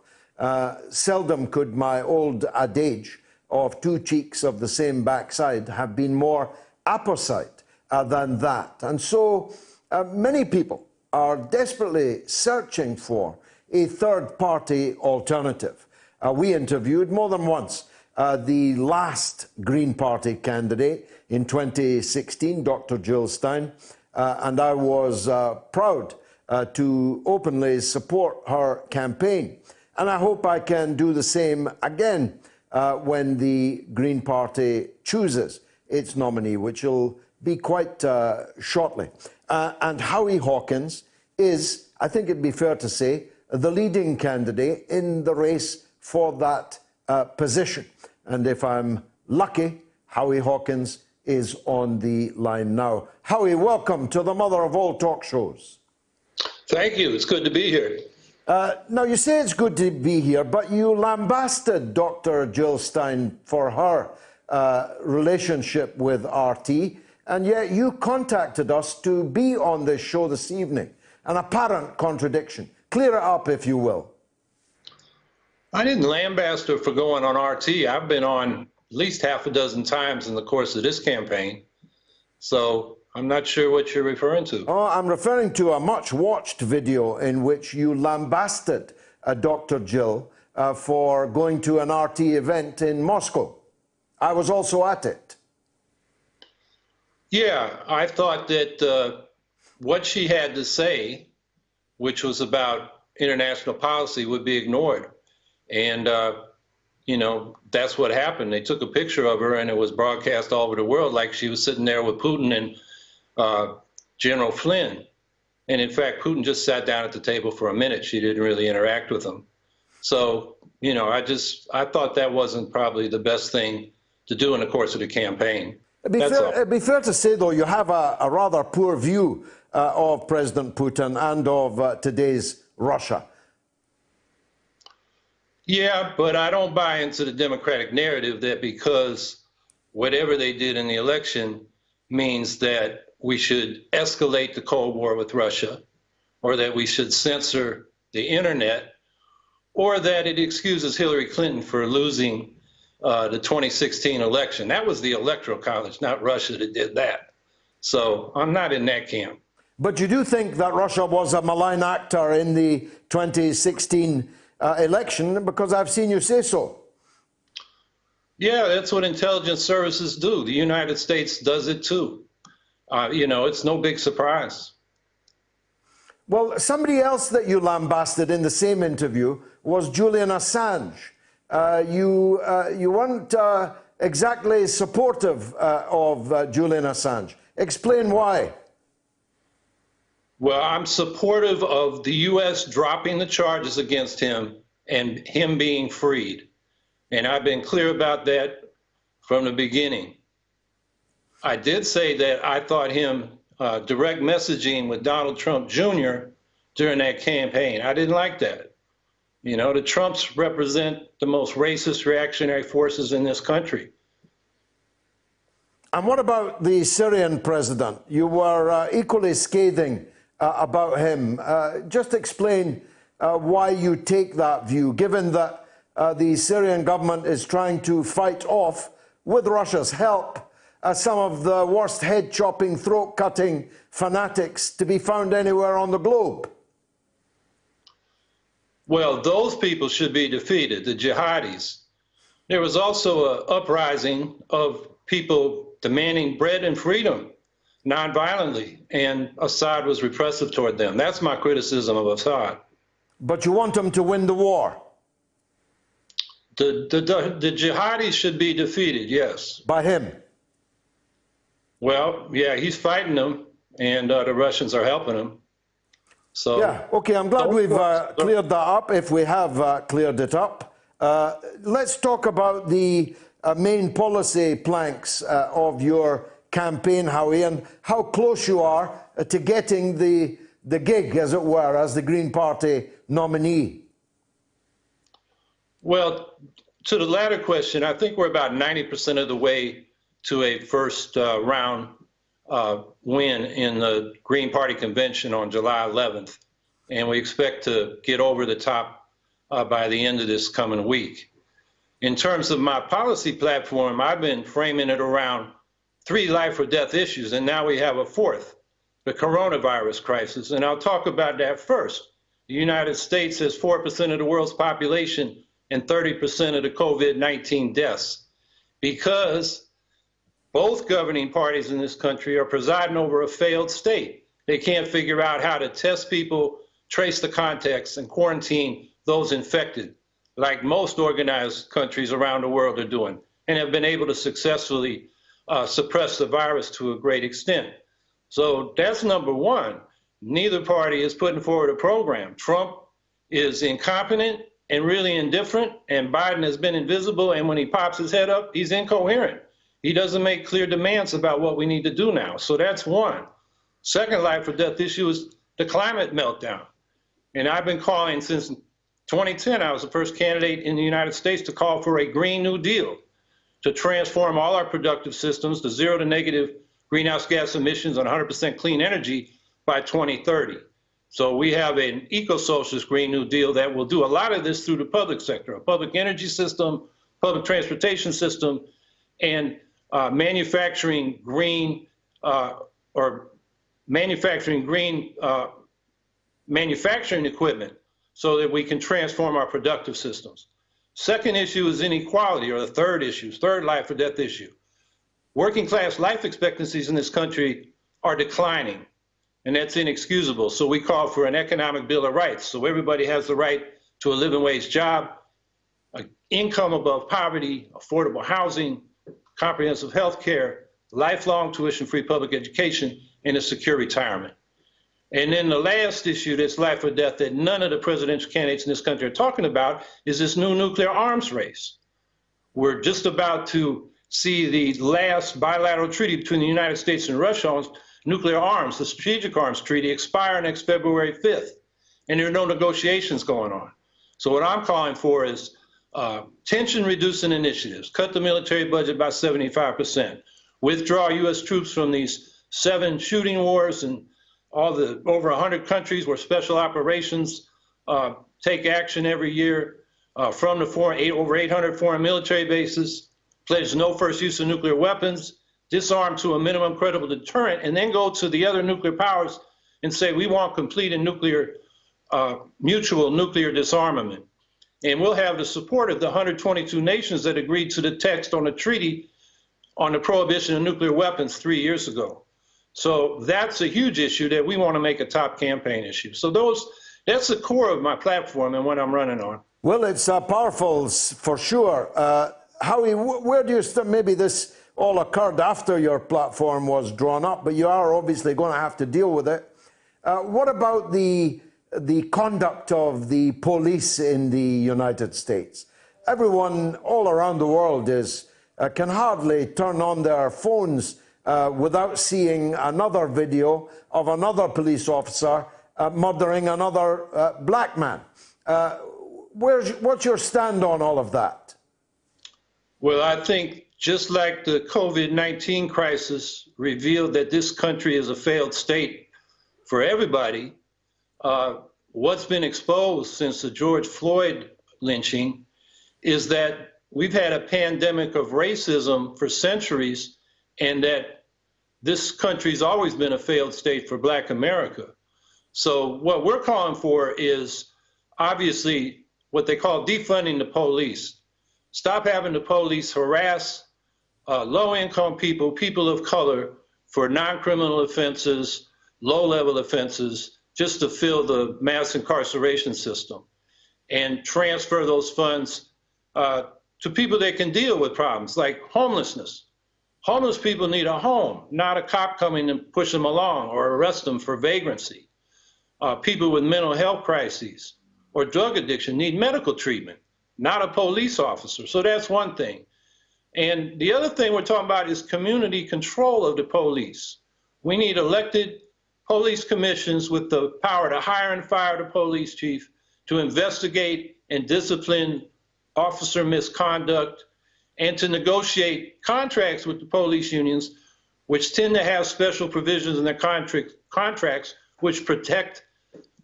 Seldom could my old adage of two cheeks of the same backside have been more apposite than that. And so many people are desperately searching for a third-party alternative. We interviewed more than once the last Green Party candidate in 2016, Dr. Jill Stein, and I was proud to openly support her campaign. And I hope I can do the same again when the Green Party chooses its nominee, which will be quite shortly. And Howie Hawkins is, I think it'd be fair to say, the leading candidate in the race for that position. And if I'm lucky, Howie Hawkins is on the line now. Howie, welcome to the Mother of All Talk Shows. Thank you. It's good to be here. Now, you say it's good to be here, but you lambasted Dr. Jill Stein for her relationship with RT, and yet you contacted us to be on this show this evening. An apparent contradiction. Clear it up, if you will. I didn't lambaste her for going on RT. I've been on at least half a dozen times in the course of this campaign, so I'm not sure what you're referring to. Oh, I'm referring to a much-watched video in which you lambasted Dr. Jill for going to an RT event in Moscow. I was also at it. Yeah, I thought that what she had to say, which was about international policy, would be ignored. And, you know, that's what happened. They took a picture of her and it was broadcast all over the world like she was sitting there with Putin and General Flynn. And in fact, Putin just sat down at the table for a minute. She didn't really interact with him. So, you know, I thought that wasn't probably the best thing to do in the course of the campaign. It'd be fair to say, though, you have a rather poor view of President Putin and of today's Russia. Yeah, but I don't buy into the Democratic narrative that because whatever they did in the election means that we should escalate the Cold War with Russia, or that we should censor the internet, or that it excuses Hillary Clinton for losing the 2016 election. That was the Electoral College, not Russia, that did that. So I'm not in that camp. But you do think that Russia was a malign actor in the 2016 election, because I've seen you say so. Yeah, that's what intelligence services do. The United States does it too. You know, it's no big surprise. Well, somebody else that you lambasted in the same interview was Julian Assange. you weren't exactly supportive of Julian Assange. Explain why. Well, I'm supportive of the U.S. dropping the charges against him and him being freed. And I've been clear about that from the beginning. I did say that I thought him direct messaging with Donald Trump Jr. during that campaign. I didn't like that. You know, the Trumps represent the most racist reactionary forces in this country. And what about the Syrian president? You were equally scathing about him. Just explain why you take that view, given that the Syrian government is trying to fight off, with Russia's help, some of the worst head-chopping, throat-cutting fanatics to be found anywhere on the globe. Well, those people should be defeated, the jihadis. There was also an uprising of people demanding bread and freedom nonviolently, and Assad was repressive toward them. That's my criticism of Assad. But you want him to win the war? The jihadis should be defeated, yes. By him? Well, yeah, he's fighting them, and the Russians are helping him. So, yeah, okay, I'm glad we've cleared that up, if we have cleared it up. Let's talk about the main policy planks of your campaign, Howie, and how close you are to getting the gig, as it were, as the Green Party nominee. Well, to the latter question, I think we're about 90% of the way to a first round win in the Green Party convention on July 11th. And we expect to get over the top by the end of this coming week. In terms of my policy platform, I've been framing it around 3 life or death issues, and now we have a 4th, the coronavirus crisis. And I'll talk about that first. The United States has 4% of the world's population and 30% of the COVID-19 deaths, because both governing parties in this country are presiding over a failed state. They can't figure out how to test people, trace the contacts, and quarantine those infected, like most organized countries around the world are doing, and have been able to successfully suppress the virus to a great extent. So that's number one. Neither party is putting forward a program. Trump is incompetent and really indifferent, and Biden has been invisible, and when he pops his head up, he's incoherent. He doesn't make clear demands about what we need to do now. So that's one. Second life or death issue is the climate meltdown. And I've been calling since 2010, I was the first candidate in the United States to call for a Green New Deal to transform all our productive systems to zero to negative greenhouse gas emissions on 100% clean energy by 2030. So we have an eco-socialist Green New Deal that will do a lot of this through the public sector, a public energy system, public transportation system, and manufacturing green manufacturing equipment so that we can transform our productive systems. Second issue is inequality, or the third issue, third life or death issue. Working class life expectancies in this country are declining, and that's inexcusable. So we call for an economic bill of rights, so everybody has the right to a living wage job, income above poverty, affordable housing, comprehensive health care, lifelong tuition-free public education, and a secure retirement. And then the last issue that's life or death that none of the presidential candidates in this country are talking about is this new nuclear arms race. We're just about to see the last bilateral treaty between the United States and Russia on nuclear arms, the Strategic Arms Treaty, expire next February 5th, and there are no negotiations going on. So what I'm calling for is tension-reducing initiatives, cut the military budget by 75%, withdraw U.S. troops from these 7 shooting wars and all the over 100 countries where special operations take action every year, from the over 800 foreign military bases, pledge no first use of nuclear weapons, disarm to a minimum credible deterrent, and then go to the other nuclear powers and say we want complete and mutual nuclear disarmament. And we'll have the support of the 122 nations that agreed to the text on the treaty on the prohibition of nuclear weapons 3 years ago. So that's a huge issue that we want to make a top campaign issue. So that's the core of my platform and what I'm running on. Well, it's powerful for sure. Howie, where do you start? Maybe this all occurred after your platform was drawn up, but you are obviously going to have to deal with it. What about the conduct of the police in the United States? Everyone all around the world can hardly turn on their phones without seeing another video of another police officer murdering another black man. What's your stand on all of that? Well, I think just like the COVID-19 crisis revealed that this country is a failed state for everybody, what's been exposed since the George Floyd lynching is that we've had a pandemic of racism for centuries, and that this country's always been a failed state for Black America. So what we're calling for is obviously what they call defunding the police. Stop having the police harass low-income people, people of color, for non-criminal offenses, low-level offenses, just to fill the mass incarceration system, and transfer those funds to people that can deal with problems like homelessness. Homeless people need a home, not a cop coming and push them along or arrest them for vagrancy. People with mental health crises or drug addiction need medical treatment, not a police officer. So that's one thing. And the other thing we're talking about is community control of the police. We need elected police commissions with the power to hire and fire the police chief, to investigate and discipline officer misconduct, and to negotiate contracts with the police unions, which tend to have special provisions in their contracts which protect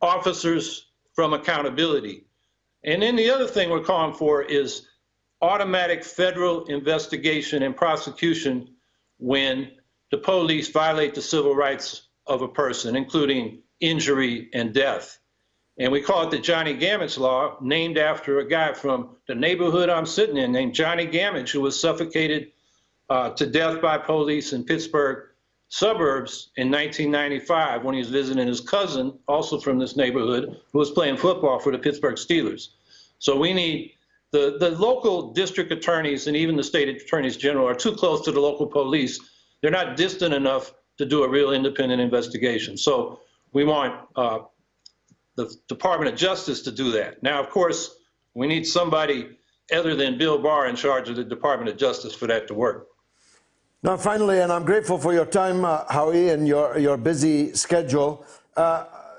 officers from accountability. And then the other thing we're calling for is automatic federal investigation and prosecution when the police violate the civil rights of a person, including injury and death. And we call it the Johnny Gamage Law, named after a guy from the neighborhood I'm sitting in named Johnny Gamage, who was suffocated to death by police in Pittsburgh suburbs in 1995 when he was visiting his cousin, also from this neighborhood, who was playing football for the Pittsburgh Steelers. So we need the local district attorneys and even the state attorneys general are too close to the local police. They're not distant enough to do a real independent investigation. So we want the Department of Justice to do that. Now, of course, we need somebody other than Bill Barr in charge of the Department of Justice for that to work. Now, finally, and I'm grateful for your time, Howie, and your busy schedule.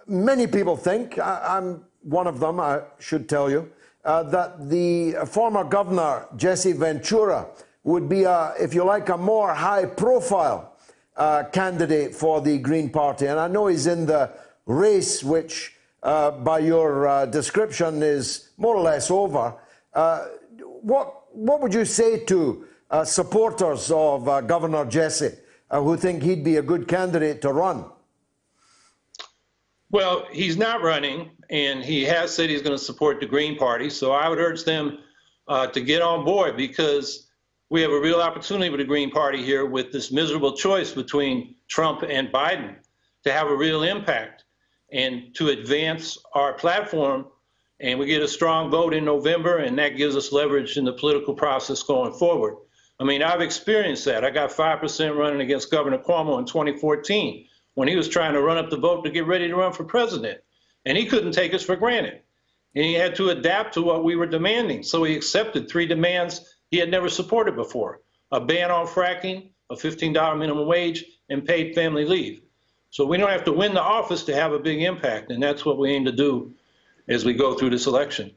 Many people think, I'm one of them, I should tell you, that the former governor, Jesse Ventura, would be, if you like, a more high-profile candidate for the Green Party. And I know he's in the race, which, by your description, is more or less over. What would you say to supporters of Governor Jesse who think he'd be a good candidate to run? Well, he's not running, and he has said he's going to support the Green Party. So I would urge them to get on board, because we have a real opportunity with the Green Party here with this miserable choice between Trump and Biden to have a real impact and to advance our platform. And we get a strong vote in November, and that gives us leverage in the political process going forward. I mean, I've experienced that. I got 5% running against Governor Cuomo in 2014 when he was trying to run up the vote to get ready to run for president. And he couldn't take us for granted. And he had to adapt to what we were demanding. So he accepted 3 demands he had never supported before: a ban on fracking, a $15 minimum wage, and paid family leave. So we don't have to win the office to have a big impact. And that's what we aim to do as we go through this election.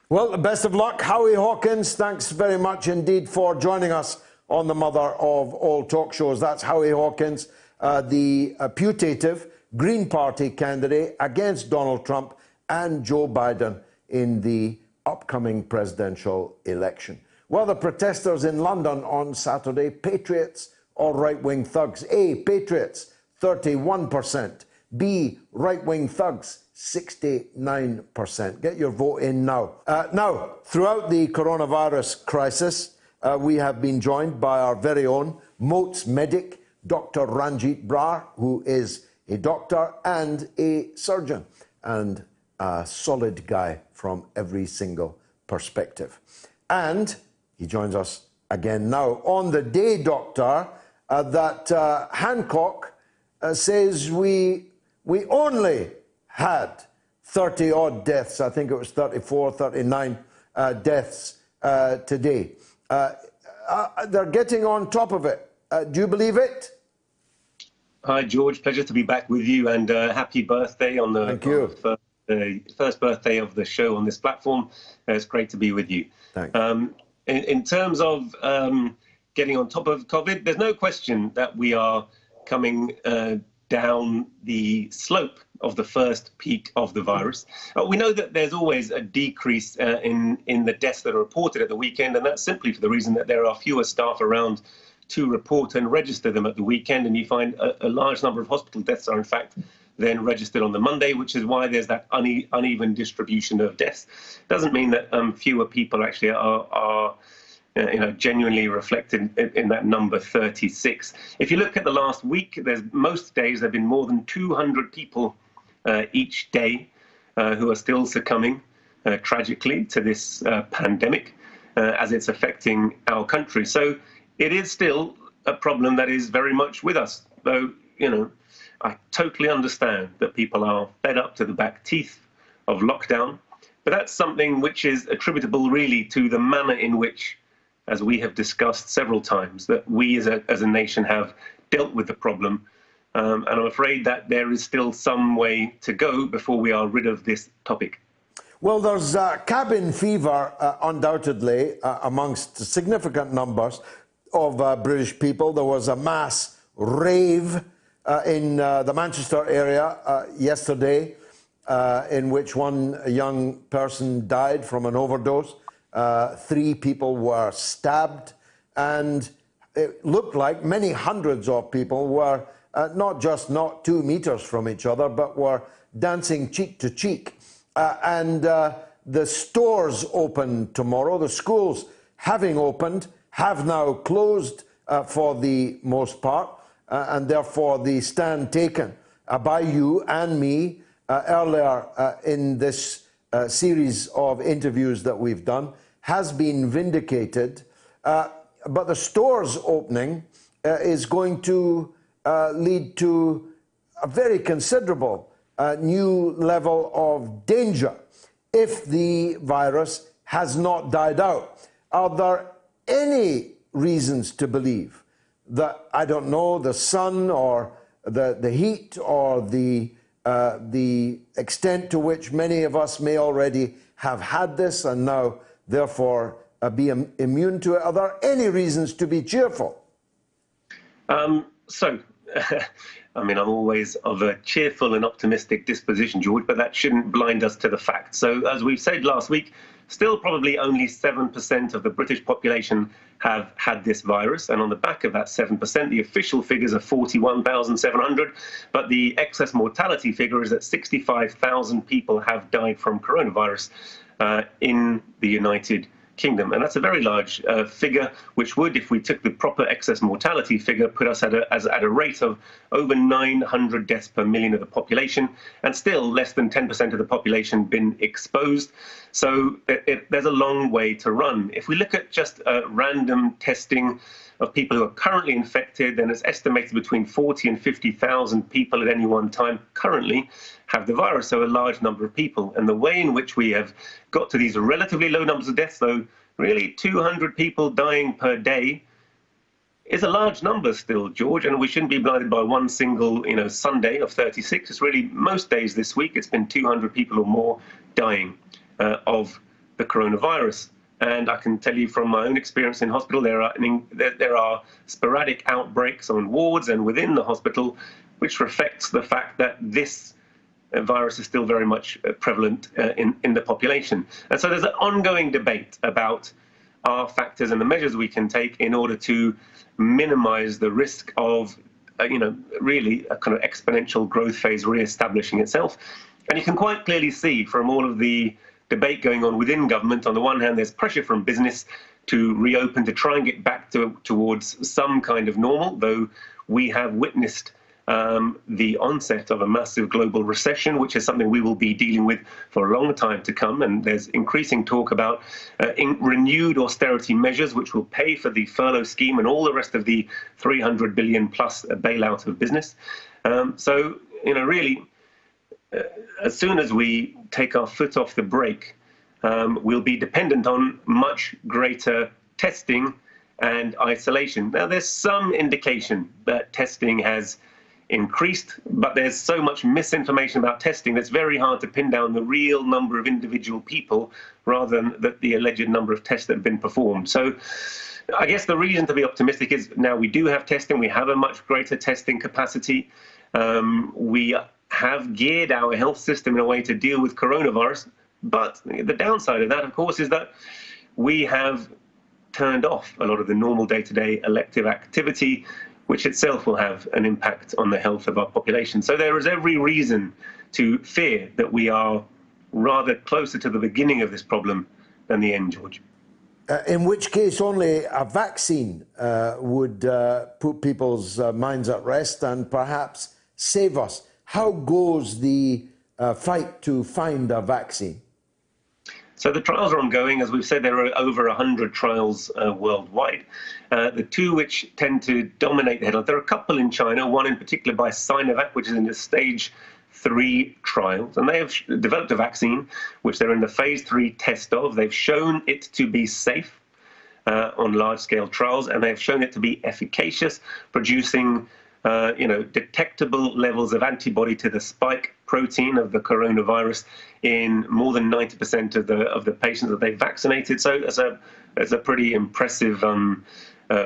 Well, best of luck. Howie Hawkins, thanks very much indeed for joining us on the mother of all talk shows. That's Howie Hawkins, the putative Green Party candidate against Donald Trump and Joe Biden in the upcoming presidential election. Well, the protesters in London on Saturday, patriots or right-wing thugs? A, patriots, 31%. B, right-wing thugs, 69%. Get your vote in now. Now, throughout the coronavirus crisis, we have been joined by our very own MOATS medic, Dr. Ranjeet Brar, who is a doctor and a surgeon. And a solid guy from every single perspective. And he joins us again now on the day, Doctor, that Hancock says we only had 30-odd deaths. I think it was 34, 39 deaths today. They're getting on top of it. Do you believe it? Hi, George. Pleasure to be back with you, and happy birthday on the, Thank you. On the first birthday of the show on this platform. It's great to be with you. Thanks. In terms of getting on top of COVID, there's no question that we are coming down the slope of the first peak of the virus. We know that there's always a decrease in the deaths that are reported at the weekend, and that's simply for the reason that there are fewer staff around to report and register them at the weekend, and you find a large number of hospital deaths are in fact then registered on the Monday, which is why there's that uneven distribution of deaths. Doesn't mean that fewer people actually are genuinely reflected in that number 36. If you look at the last week, most days there have been more than 200 people each day who are still succumbing tragically to this pandemic as it's affecting our country. So it is still a problem that is very much with us, though, I totally understand that people are fed up to the back teeth of lockdown, but that's something which is attributable really to the manner in which, as we have discussed several times, that we as a nation have dealt with the problem. And I'm afraid that there is still some way to go before we are rid of this topic. Well, there's cabin fever, undoubtedly, amongst significant numbers of British people. There was a mass rave in the Manchester area yesterday, in which one young person died from an overdose. 3 people were stabbed, and it looked like many hundreds of people were not 2 meters from each other, but were dancing cheek to cheek. And the stores open tomorrow. The schools, having opened, have now closed for the most part, and therefore the stand taken by you and me earlier in this series of interviews that we've done has been vindicated. But the stores opening is going to lead to a very considerable new level of danger if the virus has not died out. Are there any reasons to believe that, I don't know, the sun or the heat or the extent to which many of us may already have had this and now therefore be immune to it? Are there any reasons to be cheerful? I'm always of a cheerful and optimistic disposition, George, but that shouldn't blind us to the facts. So, as we said last week, still probably only 7% of the British population have had this virus. And on the back of that 7%, the official figures are 41,700, but the excess mortality figure is that 65,000 people have died from coronavirus in the United Kingdom. And that's a very large figure, which would, if we took the proper excess mortality figure, put us at a rate of over 900 deaths per million of the population, and still less than 10% of the population been exposed. So there's a long way to run. If we look at just random testing of people who are currently infected, then it's estimated between 40 and 50,000 people at any one time currently have the virus, so a large number of people. And the way in which we have got to these relatively low numbers of deaths, though, really 200 people dying per day, is a large number still, George, and we shouldn't be blinded by one single, Sunday of 36. It's really most days this week, it's been 200 people or more dying of the coronavirus. And I can tell you from my own experience in hospital, there are sporadic outbreaks on wards and within the hospital, which reflects the fact that this virus is still very much prevalent in the population. And so there's an ongoing debate about our factors and the measures we can take in order to minimize the risk of, really a kind of exponential growth phase reestablishing itself. And you can quite clearly see from all of the debate going on within government, on the one hand, there's pressure from business to reopen, to try and get back towards some kind of normal, though we have witnessed the onset of a massive global recession, which is something we will be dealing with for a long time to come. And there's increasing talk about renewed austerity measures, which will pay for the furlough scheme and all the rest of the 300 billion plus bailout of business. So, really, as soon as we take our foot off the brake, we'll be dependent on much greater testing and isolation. Now, there's some indication that testing has increased, but there's so much misinformation about testing that's very hard to pin down the real number of individual people rather than the alleged number of tests that have been performed. So I guess the reason to be optimistic is now we do have testing, we have a much greater testing capacity. We have geared our health system in a way to deal with coronavirus. But the downside of that, of course, is that we have turned off a lot of the normal day-to-day elective activity, which itself will have an impact on the health of our population. So there is every reason to fear that we are rather closer to the beginning of this problem than the end, George. In which case only a vaccine would put people's minds at rest and perhaps save us. How goes the fight to find a vaccine? So the trials are ongoing. As we've said, there are over 100 trials worldwide. The two which tend to dominate the headlines, there are a couple in China, one in particular by Sinovac, which is in the stage 3 trials. And they have developed a vaccine, which they're in the phase 3 test of. They've shown it to be safe on large-scale trials, and they've shown it to be efficacious, producing detectable levels of antibody to the spike protein of the coronavirus in more than 90% of the patients that they vaccinated. So it's a pretty impressive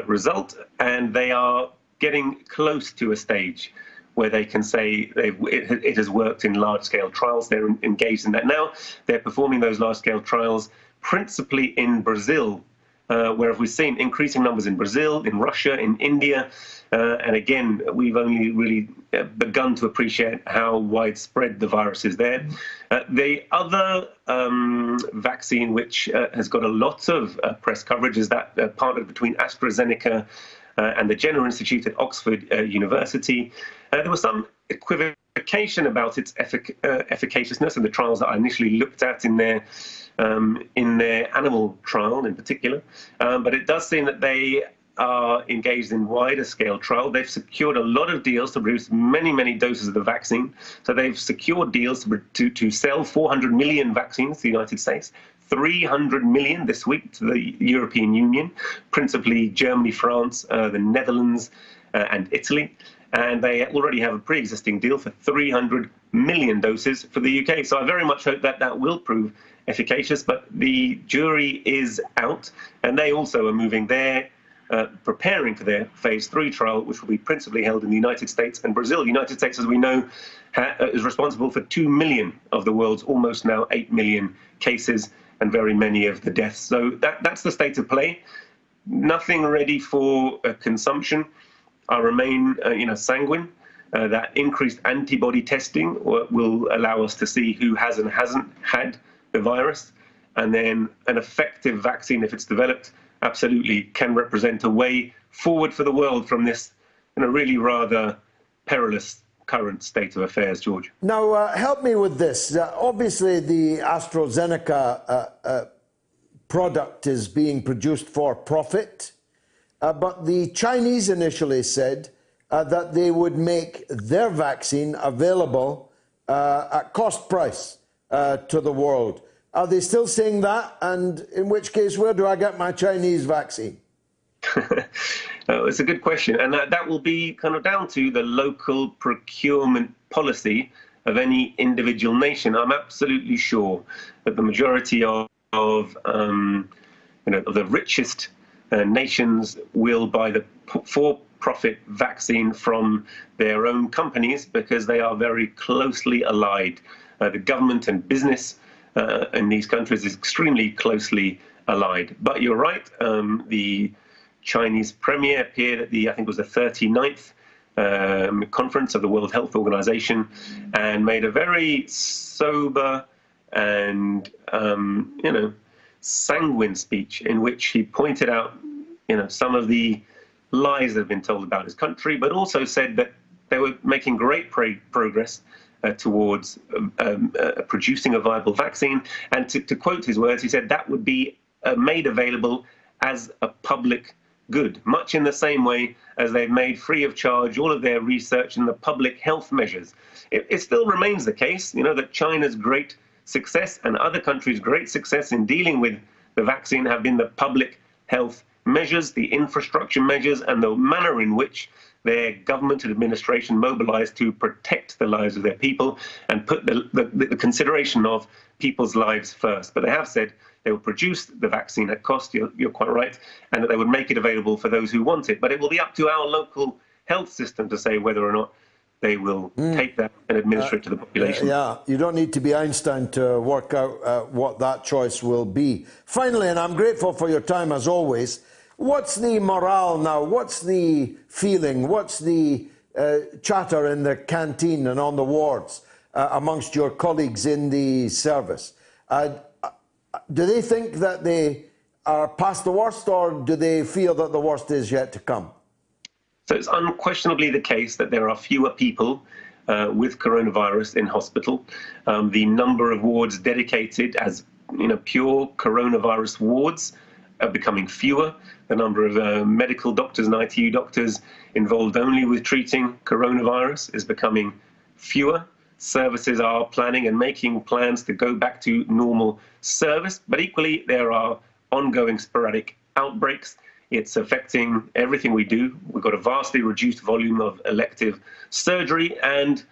result, and they are getting close to a stage where they can say it has worked in large-scale trials. They're engaged in that now. They're performing those large-scale trials principally in Brazil, where we've seen increasing numbers in Brazil, in Russia, in India. And again, we've only really begun to appreciate how widespread the virus is there. The other vaccine which has got a lot of press coverage is that partnered between AstraZeneca and the Jenner Institute at Oxford University. There was some equivocation about its efficaciousness in the trials that I initially looked at in their animal trial in particular. But it does seem that they are engaged in wider scale trial. They've secured a lot of deals to produce many, many doses of the vaccine. So they've secured deals to sell 400 million vaccines to the United States, 300 million this week to the European Union, principally Germany, France, the Netherlands, and Italy. And they already have a pre-existing deal for 300 million doses for the UK. So I very much hope that that will prove efficacious, but the jury is out, and they also are moving there, preparing for their phase 3 trial, which will be principally held in the United States and Brazil. The United States, as we know, is responsible for 2 million of the world's almost now 8 million cases and very many of the deaths. So that's the state of play. Nothing ready for consumption. I remain sanguine that increased antibody testing will allow us to see who has and hasn't had the virus, and then an effective vaccine, if it's developed, absolutely can represent a way forward for the world from this really rather perilous current state of affairs, George. Now, help me with this. Obviously, the AstraZeneca product is being produced for profit, but the Chinese initially said that they would make their vaccine available at cost price to the world. Are they still saying that? And in which case, where do I get my Chinese vaccine? It's a good question. And that will be kind of down to the local procurement policy of any individual nation. I'm absolutely sure that the majority of the richest nations will buy the for-profit vaccine from their own companies because they are very closely allied. The government and business in these countries is extremely closely allied. But you're right, the Chinese premier appeared at I think it was the 39th conference of the World Health Organization and made a very sober and, sanguine speech in which he pointed out, some of the lies that have been told about his country, but also said that they were making great progress towards producing a viable vaccine. And to quote his words, he said that would be made available as a public good, much in the same way as they've made free of charge all of their research in the public health measures. It still remains the case, that China's great success and other countries' great success in dealing with the vaccine have been the public health measures, the infrastructure measures, and the manner in which their government and administration mobilized to protect the lives of their people and put the consideration of people's lives first. But they have said they will produce the vaccine at cost, you're quite right, and that they would make it available for those who want it. But it will be up to our local health system to say whether or not they will take that and administer it to the population. Yeah, you don't need to be Einstein to work out what that choice will be. Finally, and I'm grateful for your time as always, what's the morale now? What's the feeling? What's the chatter in the canteen and on the wards amongst your colleagues in the service? Do they think that they are past the worst, or do they feel that the worst is yet to come? So it's unquestionably the case that there are fewer people with coronavirus in hospital. The number of wards dedicated as pure coronavirus wards are becoming fewer. The number of medical doctors and ITU doctors involved only with treating coronavirus is becoming fewer. Services are planning and making plans to go back to normal service, but equally there are ongoing sporadic outbreaks. It's affecting everything we do. We've got a vastly reduced volume of elective surgery, and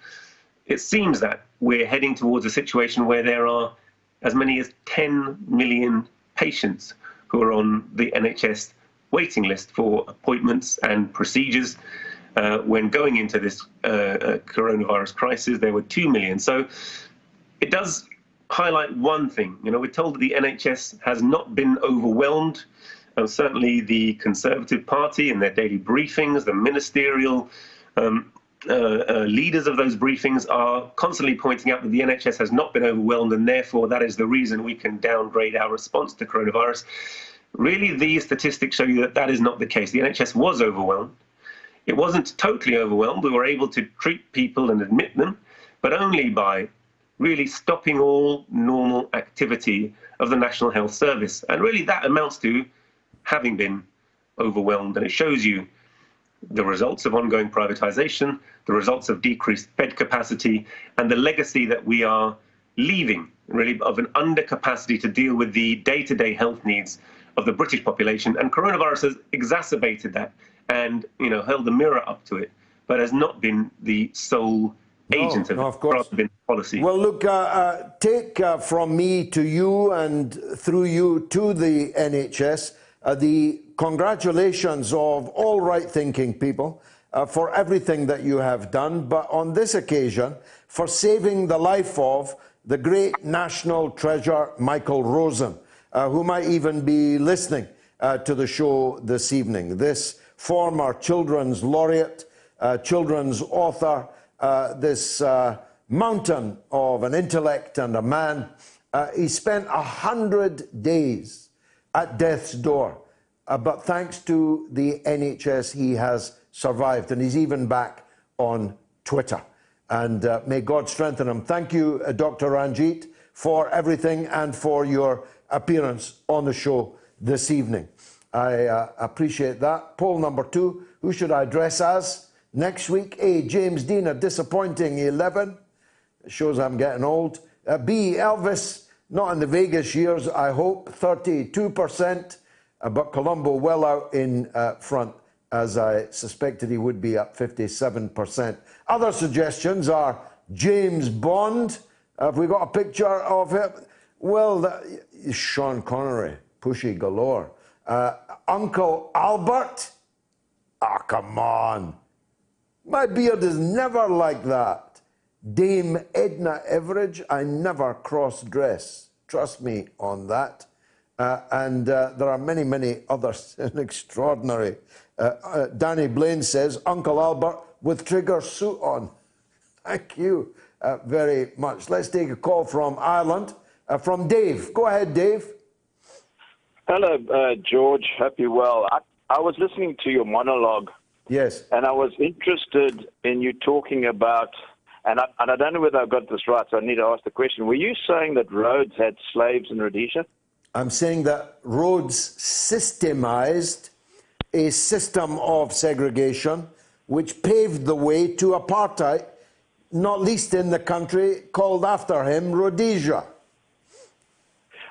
it seems that we're heading towards a situation where there are as many as 10 million patients who are on the NHS waiting list for appointments and procedures. When going into this coronavirus crisis, there were 2 million. So it does highlight one thing. We're told that the NHS has not been overwhelmed. Certainly the Conservative Party in their daily briefings, the ministerial leaders of those briefings are constantly pointing out that the NHS has not been overwhelmed, and therefore that is the reason we can downgrade our response to coronavirus. Really, these statistics show you that that is not the case. The NHS was overwhelmed. It wasn't totally overwhelmed. We were able to treat people and admit them, but only by really stopping all normal activity of the National Health Service. And really that amounts to having been overwhelmed. And it shows you the results of ongoing privatization, the results of decreased bed capacity, and the legacy that we are leaving, really, of an undercapacity to deal with the day-to-day health needs of the British population. And coronavirus has exacerbated that and held the mirror up to it, but has not been the sole agent of it, rather than policy. Well, look, take from me to you and through you to the NHS the congratulations of all right-thinking people for everything that you have done, but on this occasion for saving the life of the great national treasure Michael Rosen, who might even be listening to the show this evening. This former children's laureate, children's author, this mountain of an intellect and a man. He spent 100 days at death's door, but thanks to the NHS he has survived, and he's even back on Twitter. And may God strengthen him. Thank you, Dr. Ranjeet, for everything and for your appearance on the show this evening. I appreciate that. Poll number 2, who should I address as next week? A, James Dean, a disappointing 11. It shows I'm getting old. B, Elvis, not in the Vegas years, I hope, 32%. But Colombo well out in front, as I suspected he would be, at 57%. Other suggestions are James Bond. Have we got a picture of him? Well, Sean Connery, pushy galore. Uncle Albert? Ah, come on. My beard is never like that. Dame Edna Everage, I never cross-dress. Trust me on that. And there are many, many others. Extraordinary. Danny Blaine says, Uncle Albert with trigger suit on. Thank you very much. Let's take a call from Ireland, from Dave. Go ahead, Dave. Hello, George. Hope you're well. I was listening to your monologue Yes. And I was interested in you talking about, and I don't know whether I've got this right, so I need to ask the question. Were you saying that Rhodes had slaves in Rhodesia? I'm saying that Rhodes systemized a system of segregation which paved the way to apartheid, not least in the country called after him, Rhodesia.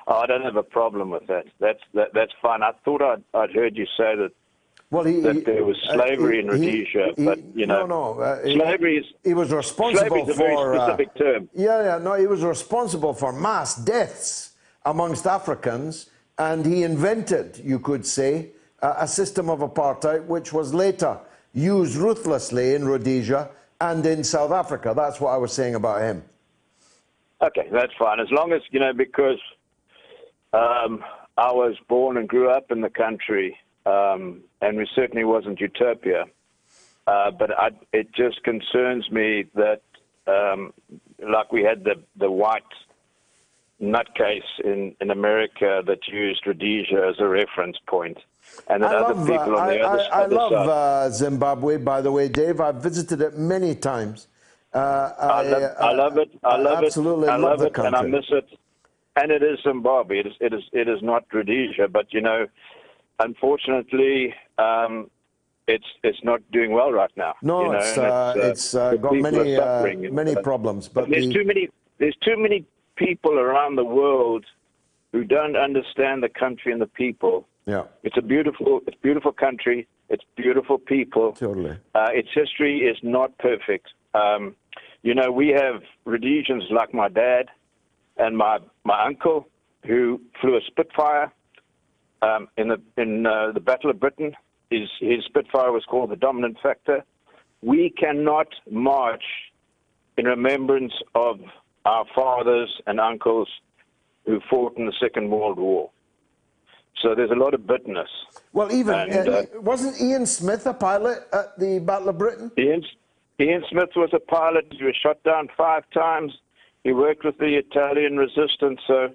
Oh, I don't have a problem with that. That's fine. I thought I'd heard you say that. Well, that there was slavery in Rhodesia, but you know, slavery is. He was responsible slavery is a very specific term. No, he was responsible for mass deaths amongst Africans, and he invented, you could say, a system of apartheid which was later used ruthlessly in Rhodesia and in South Africa. That's what I was saying about him. Okay, that's fine. As long as, you know, because I was born and grew up in the country, and we certainly wasn't utopia, but it just concerns me that, like we had the white nutcase in America that used Rhodesia as a reference point. And then other people on the other side. I love Zimbabwe, by the way, Dave. I've visited it many times. I love it. I love absolutely it. I love the it, country. and I miss it. And it is Zimbabwe. It is not Rhodesia. But you know, unfortunately, it's not doing well right now. No, you know, it's got many problems. But there's too many people around the world who don't understand the country and the people. Yeah, it's beautiful country. It's beautiful people. Totally. Its history is not perfect. You know, we have Rhodesians like my dad and my uncle who flew a Spitfire in the Battle of Britain. His Spitfire was called the Dominant Factor. We cannot march in remembrance of our fathers and uncles who fought in the Second World War. So there's a lot of bitterness. Well, wasn't Ian Smith a pilot at the Battle of Britain? Ian Smith was a pilot. He was shot down 5 times. He worked with the Italian resistance. So,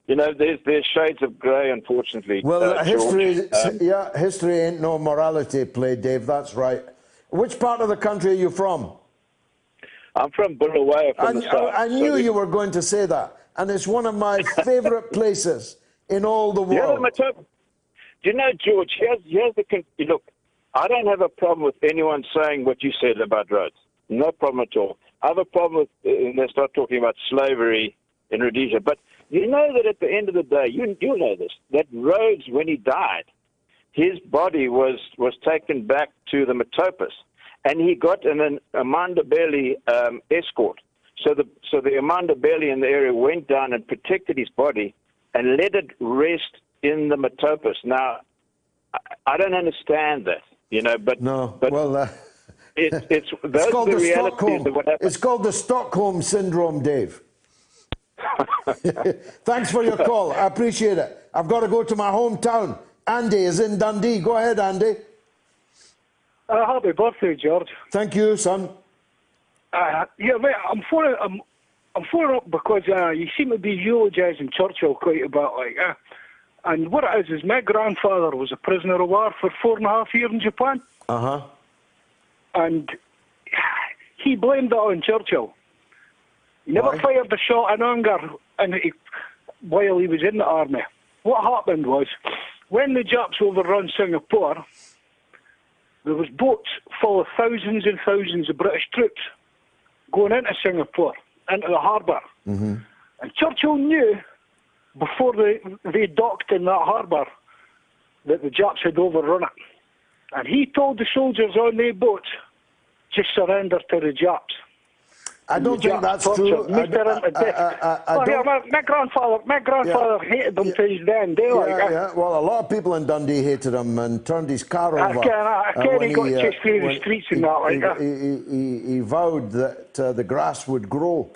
you know, there's shades of grey, unfortunately. Well, history ain't no morality play, Dave. That's right. Which part of the country are you from? I'm from Bulawayo, from the south. I knew you were going to say that. And it's one of my favourite places in all the world. Do you know, George, look, I don't have a problem with anyone saying what you said about Rhodes. No problem at all. I have a problem with, and they start talking about slavery in Rhodesia. But you know that at the end of the day, you know this, that Rhodes, when he died, his body was taken back to the Metopus, and he got an Amandabele escort. So the Amandabele in the area went down and protected his body and let it rest in the Metopus. Now, I don't understand that, you know, but it's called the realities of what happened. It's called the Stockholm Syndrome, Dave. Thanks for your call. I appreciate it. I've got to go to my hometown. Andy is in Dundee. Go ahead, Andy. Happy birthday, George. Thank you, son. Yeah, mate, I'm for it because you seem to be eulogising Churchill quite a bit, like. And what it is my grandfather was a prisoner of war for 4.5 years in Japan. Uh-huh. And he blamed it on Churchill. He never fired a shot in anger while he was in the army. What happened was, when the Japs overrun Singapore, there was boats full of thousands and thousands of British troops going into Singapore, into the harbour. Mm-hmm. And Churchill knew, before they docked in that harbour, that the Japs had overrun it. And he told the soldiers on their boats, just surrender to the Japs. I don't think that's true. My grandfather hated them till his damn day. Well, a lot of people in Dundee hated him and turned his car over. I can't he got chased through the streets and that like that. He vowed that the grass would grow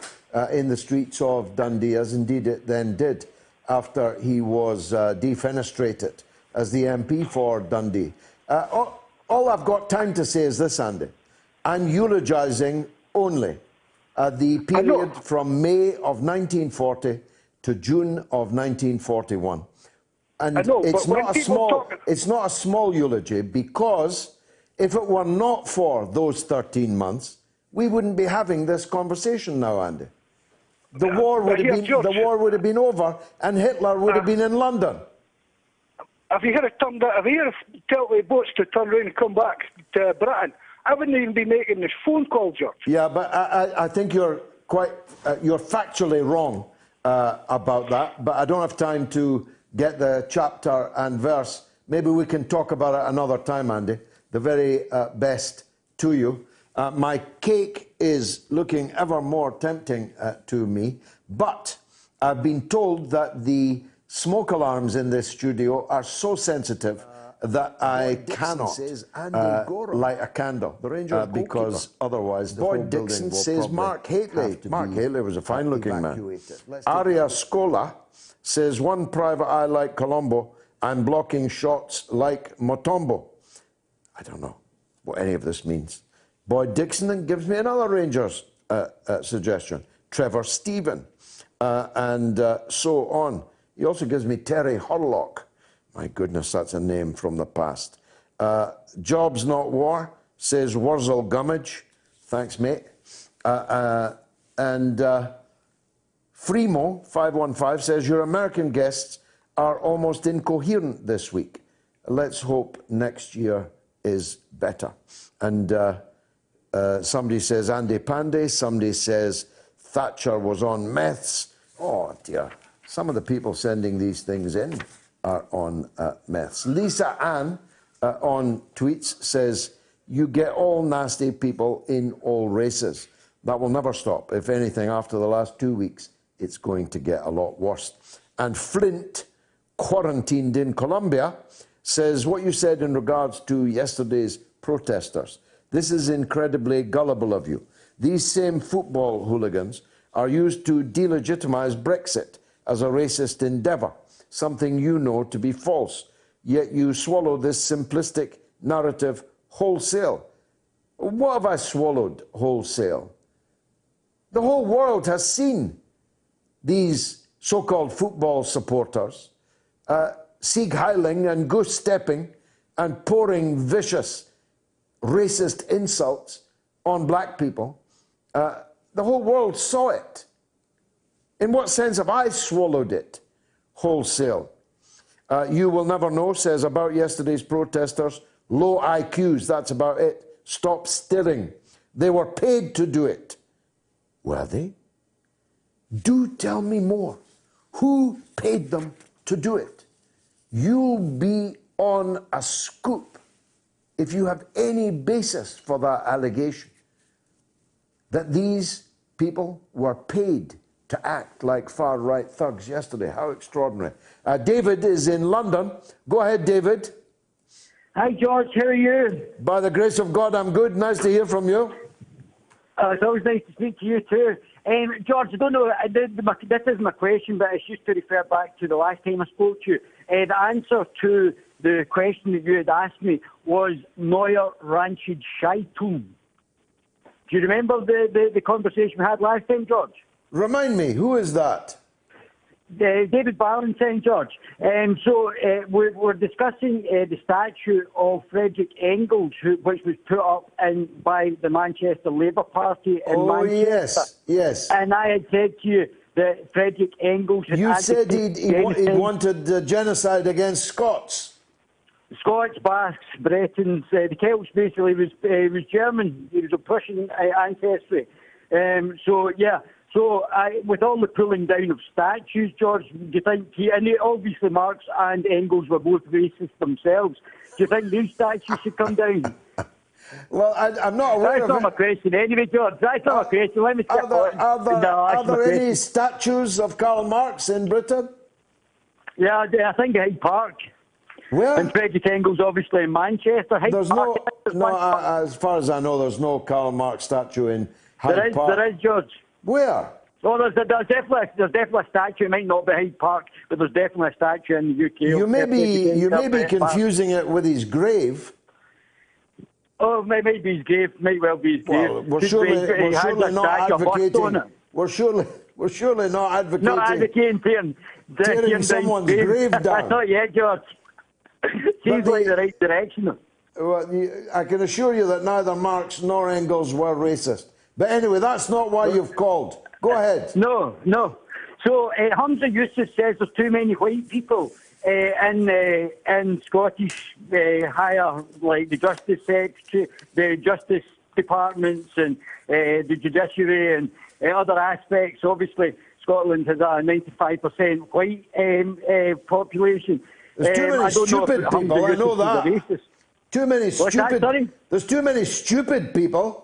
in the streets of Dundee, as indeed it then did, after he was defenestrated as the MP for Dundee. All I've got time to say is this, Andy. I'm eulogising only the period from May of 1940 to June of 1941. And it's not a small eulogy, because If it were not for those 13 months, we wouldn't be having this conversation now, Andy. The war would have been over, and Hitler would have been in London. If he had tell the boats to turn around and come back to Britain, I wouldn't even be making this phone call, George. Yeah, but I think you're factually wrong about that. But I don't have time to get the chapter and verse. Maybe we can talk about it another time, Andy. The very best to you. My cake is looking ever more tempting to me, but I've been told that the smoke alarms in this studio are so sensitive that I cannot light a candle because otherwise the whole building will says Mark Haley. Mark Haley was a fine-looking man. Aria Scola says, one private eye like Colombo, I'm blocking shots like Motombo. I don't know what any of this means. Boyd Dixon gives me another Rangers suggestion. Trevor Stephen, and so on. He also gives me Terry Hurlock. My goodness, that's a name from the past. Jobs Not War says Wurzel Gummidge. Thanks, mate. And Freemo 515 says your American guests are almost incoherent this week. Let's hope next year is better. And somebody says Andy Panday. Somebody says Thatcher was on meths. Oh dear. Some of the people sending these things in are on meths. Lisa Ann on tweets says, you get all nasty people in all races. That will never stop. If anything, after the last 2 weeks, it's going to get a lot worse. And Flint, quarantined in Colombia, says what you said in regards to yesterday's protesters. This is incredibly gullible of you. These same football hooligans are used to delegitimize Brexit as a racist endeavour, something you know to be false, yet you swallow this simplistic narrative wholesale. What have I swallowed wholesale? The whole world has seen these so-called football supporters Sieg Heiling and goose-stepping and pouring vicious, racist insults on black people. The whole world saw it. In what sense have I swallowed it wholesale? You will never know, says about yesterday's protesters, low IQs, that's about it. Stop stirring. They were paid to do it. Were they? Do tell me more. Who paid them to do it? You'll be on a scoop if you have any basis for that allegation, that these people were paid to act like far-right thugs yesterday. How extraordinary. David is in London. Go ahead, David. Hi, George. How are you? By the grace of God, I'm good. Nice to hear from you. It's always nice to speak to you, too. George, I don't know, this is my question, but it's just to refer back to the last time I spoke to you. The answer to the question that you had asked me was Neuer Ranchid Scheitum. Do you remember the conversation we had last time, George? Remind me, who is that? David Ballantyne, George. So we're discussing the statue of Frederick Engels, which was put up by the Manchester Labour Party in Manchester. Yes. And I had said to you that Frederick Engels had... You said he wanted the genocide against Scots. Scots, Basques, Bretons, the Celts basically was German. He was of Prussian ancestry. So, with all the pulling down of statues, George, do you think obviously Marx and Engels were both racist themselves. Do you think these statues should come down? Well, I'm not aware of it. That's not my question anyway, George. That's not my question. Let me Are there any statues of Karl Marx in Britain? Yeah, I think Hyde Park. Where? And Frederick Engels, obviously, in Manchester. There's no, as far as I know, there's no Karl Marx statue in Hyde Park. There is, George. Where? Oh, there's definitely a statue. It might not be Hyde Park, but there's definitely a statue in the UK. You may be confusing it with his grave. Oh, maybe his grave. Might well be his grave. Well, we're surely not advocating. We're surely not advocating. Not advocating tearing someone's grave down. Not yet, George. Seems like the right direction. I can assure you that neither Marx nor Engels were racist. But anyway, that's not why you've called. Go ahead. No. So Hamza Yusuf says there's too many white people in Scottish higher, like the Justice Secretary, the Justice Departments and the judiciary and other aspects. Obviously, Scotland has a 95% white population. There's too many stupid people, I know that. Too many stupid. There's too many stupid people.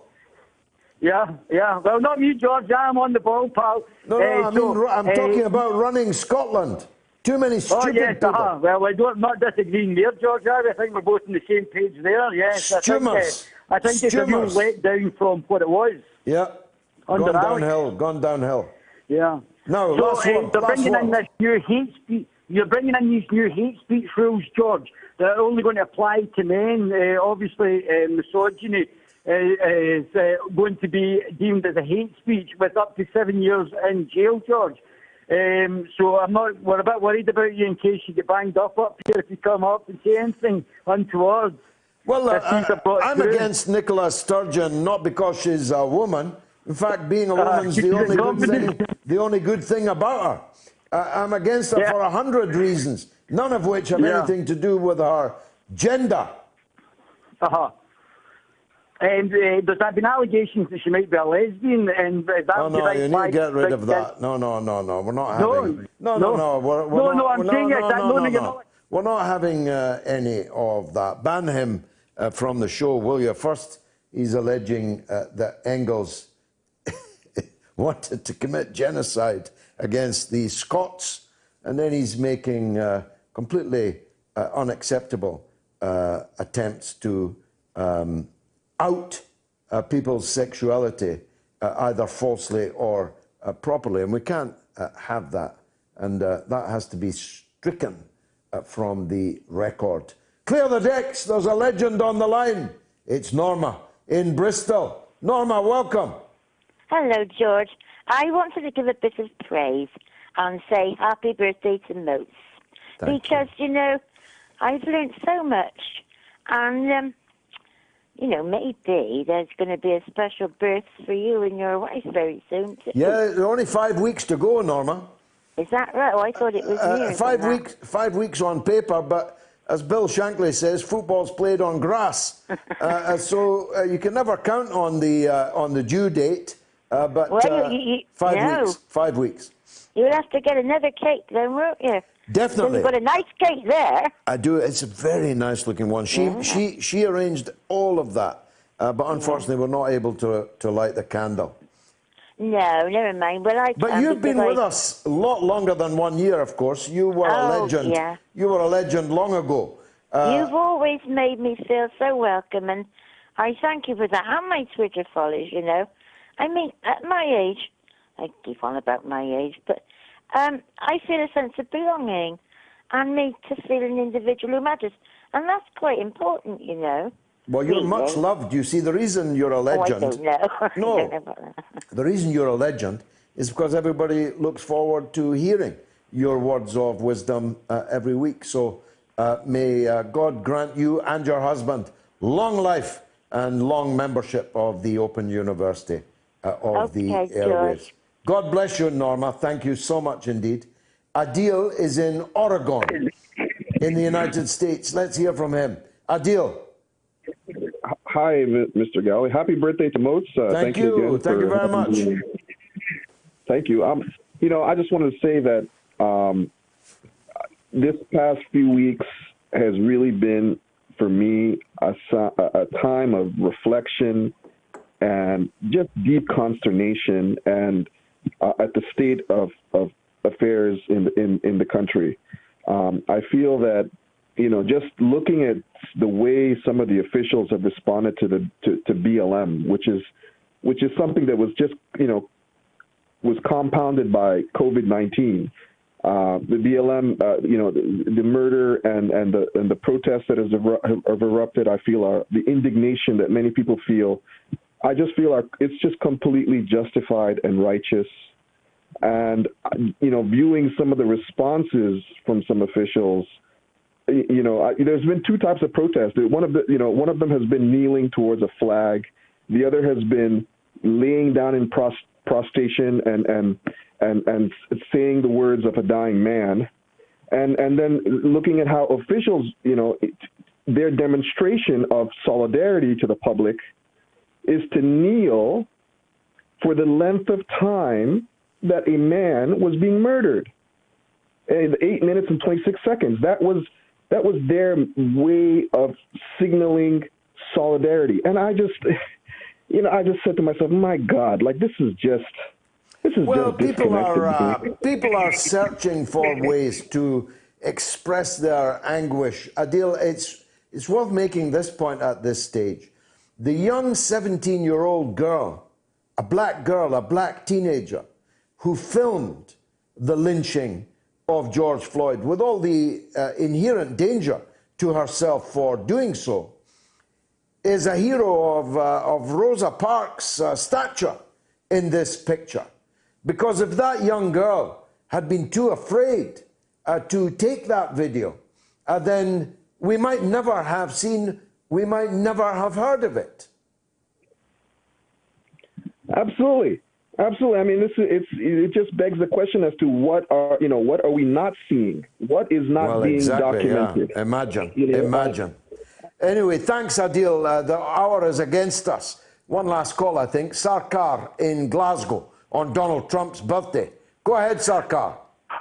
Yeah. Well, not you, George. I'm on the ball, pal. No, I'm talking about running Scotland. Too many stupid people. Well, I'm not disagreeing there, George. I think we're both on the same page there. Yes, I think it's a real letdown from what it was. Yeah. Gone downhill. Yeah. No, they're bringing in this new hate speech. You're bringing in these new hate speech rules, George. They're only going to apply to men. Obviously, misogyny is going to be deemed as a hate speech with up to 7 years in jail, George. So we're a bit worried about you in case you get banged up here if you come up and say anything untoward. Well, I'm against Nicola Sturgeon, not because she's a woman. In fact, being a woman's the only good thing about her. I'm against her for 100 reasons, none of which have anything to do with her gender. And there's been allegations that she might be a lesbian, and that you need to get rid of that. No, we're not having. We're not having any of that. Ban him from the show, will you? First, he's alleging that Engels wanted to commit genocide against the Scots, and then he's making completely unacceptable attempts to out people's sexuality, either falsely or properly, and we can't have that, and that has to be stricken from the record. Clear the decks, there's a legend on the line. It's Norma in Bristol. Norma, welcome. Hello, George. I wanted to give a bit of praise and say happy birthday to MOATS. Because, I've learned so much. And, maybe there's going to be a special birth for you and your wife very soon, too. Yeah, there are only 5 weeks to go, Norma. Is that right? Oh, I thought it was nearer 5 weeks on paper, but as Bill Shankly says, football's played on grass. So you can never count on the due date. But 5 weeks. You'll have to get another cake then, won't you? Definitely. You've got a nice cake there. I do. It's a very nice looking one. She arranged all of that, but unfortunately we're not able to light the candle. No, never mind. Well, but you've been with us a lot longer than 1 year, of course. You were a legend. Yeah. You were a legend long ago. You've always made me feel so welcome, and I thank you for that. And my Twitter followers, I mean, at my age, I keep on about my age, but I feel a sense of belonging and made to feel an individual who matters. And that's quite important, Well, you're much loved. You see, the reason you're a legend... I don't know. No, I don't know about that. The reason you're a legend is because everybody looks forward to hearing your words of wisdom every week. So may God grant you and your husband long life and long membership of the Open University of the Airways. George. God bless you, Norma. Thank you so much indeed. Adil is in Oregon, in the United States. Let's hear from him. Adil. Hi, Mr. Galley. Happy birthday to MOATS. Thank you. Thank you very much. Thank you. I just wanted to say that this past few weeks has really been, for me, a time of reflection and just deep consternation and at the state of affairs in the country. I feel that, just looking at the way some of the officials have responded to BLM, which is something that was just, was compounded by COVID-19. The BLM, the murder and the protests that have erupted, I feel are the indignation that many people feel. I just feel it's just completely justified and righteous. And, viewing some of the responses from some officials, there's been two types of protests. One of them has been kneeling towards a flag. The other has been laying down in prostration and saying the words of a dying man. And then looking at how officials, their demonstration of solidarity to the public is to kneel for the length of time that a man was being murdered. 8 minutes and 26 seconds. That was their way of signaling solidarity. And I just said to myself, my God, like this is just people are searching for ways to express their anguish. Adil, it's worth making this point at this stage. The young 17-year-old girl, a black teenager, who filmed the lynching of George Floyd with all the inherent danger to herself for doing so, is a hero of Rosa Parks' stature in this picture. Because if that young girl had been too afraid to take that video, then we might never have heard of it. Absolutely. I mean, it just begs the question as to what are we not seeing? What is not being documented? Yeah. Imagine. Anyway, thanks, Adil. The hour is against us. One last call, I think. Sarkar in Glasgow on Donald Trump's birthday. Go ahead, Sarkar.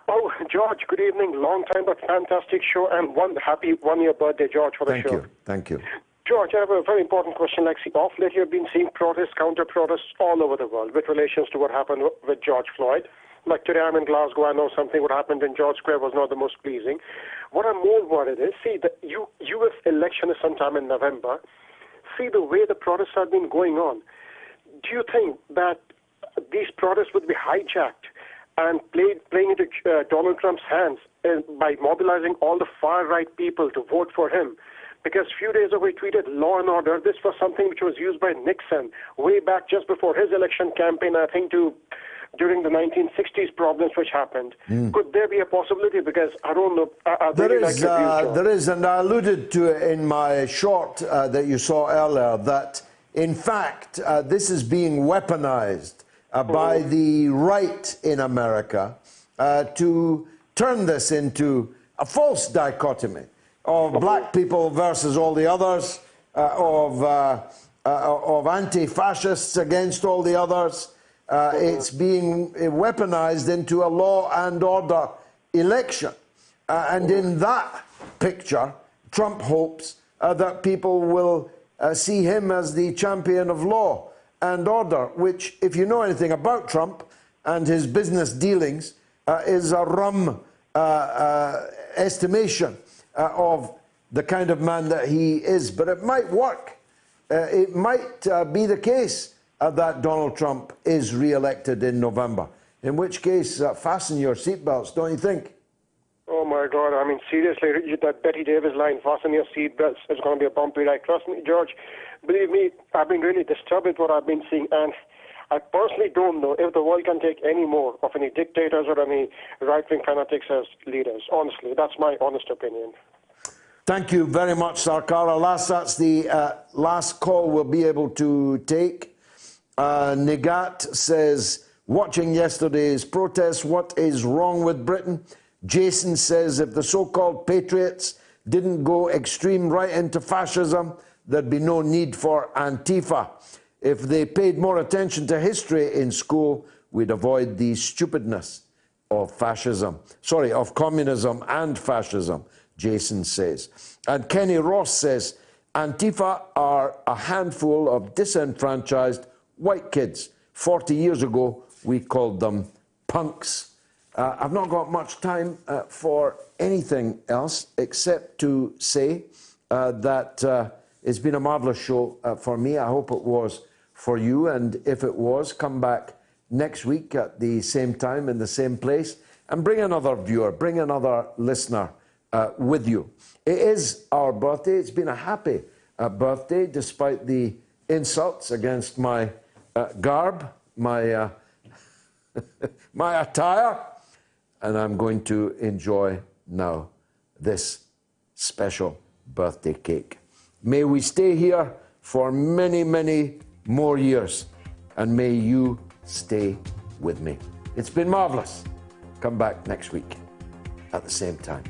Oh, George, good evening. Long time, but fantastic show. And happy one-year birthday, George, for the show. Thank you. George, I have a very important question. Like, off late, you've been seeing protests, counter-protests all over the world with relations to what happened with George Floyd. Like today, I'm in Glasgow. I know something what happened in George Square was not the most pleasing. What I'm more worried is, the U.S. election is sometime in November. See the way the protests have been going on. Do you think that these protests would be hijacked and playing into Donald Trump's hands by mobilizing all the far-right people to vote for him? Because a few days ago he tweeted law and order. This was something which was used by Nixon way back just before his election campaign, I think, during the 1960s problems which happened. Could there be a possibility? Because I don't know. There is, and I alluded to it in my short that you saw earlier, that in fact this is being weaponized by the right in America to turn this into a false dichotomy of black people versus all the others, of anti-fascists against all the others. It's being weaponized into a law and order election. And in that picture, Trump hopes that people will see him as the champion of law and order, which, if you know anything about Trump and his business dealings, is a rum estimation of the kind of man that he is. But it might work. It might be the case that Donald Trump is re-elected in November, in which case fasten your seatbelts, don't you think? Oh my God, I mean, seriously, that Betty Davis line, fasten your seatbelts, is going to be a bumpy ride. Trust me, George, believe me, I've been really disturbed with what I've been seeing, and I personally don't know if the world can take any more of any dictators or any right-wing fanatics as leaders. Honestly, that's my honest opinion. Thank you very much, Sarkar. Alas, that's the last call we'll be able to take. Nigat says, watching yesterday's protests, what is wrong with Britain? Jason says, if the so-called patriots didn't go extreme right into fascism, there'd be no need for Antifa. If they paid more attention to history in school, we'd avoid the stupidness of of communism and fascism, Jason says. And Kenny Ross says, Antifa are a handful of disenfranchised white kids. 40 years ago, we called them punks. I've not got much time for anything else except to say that it's been a marvelous show for me. I hope it was for you. And if it was, come back next week at the same time in the same place and bring another viewer, bring another listener with you. It is our birthday. It's been a happy birthday despite the insults against my garb, my attire. And I'm going to enjoy now this special birthday cake. May we stay here for many, many more years, and may you stay with me. It's been marvelous. Come back next week at the same time.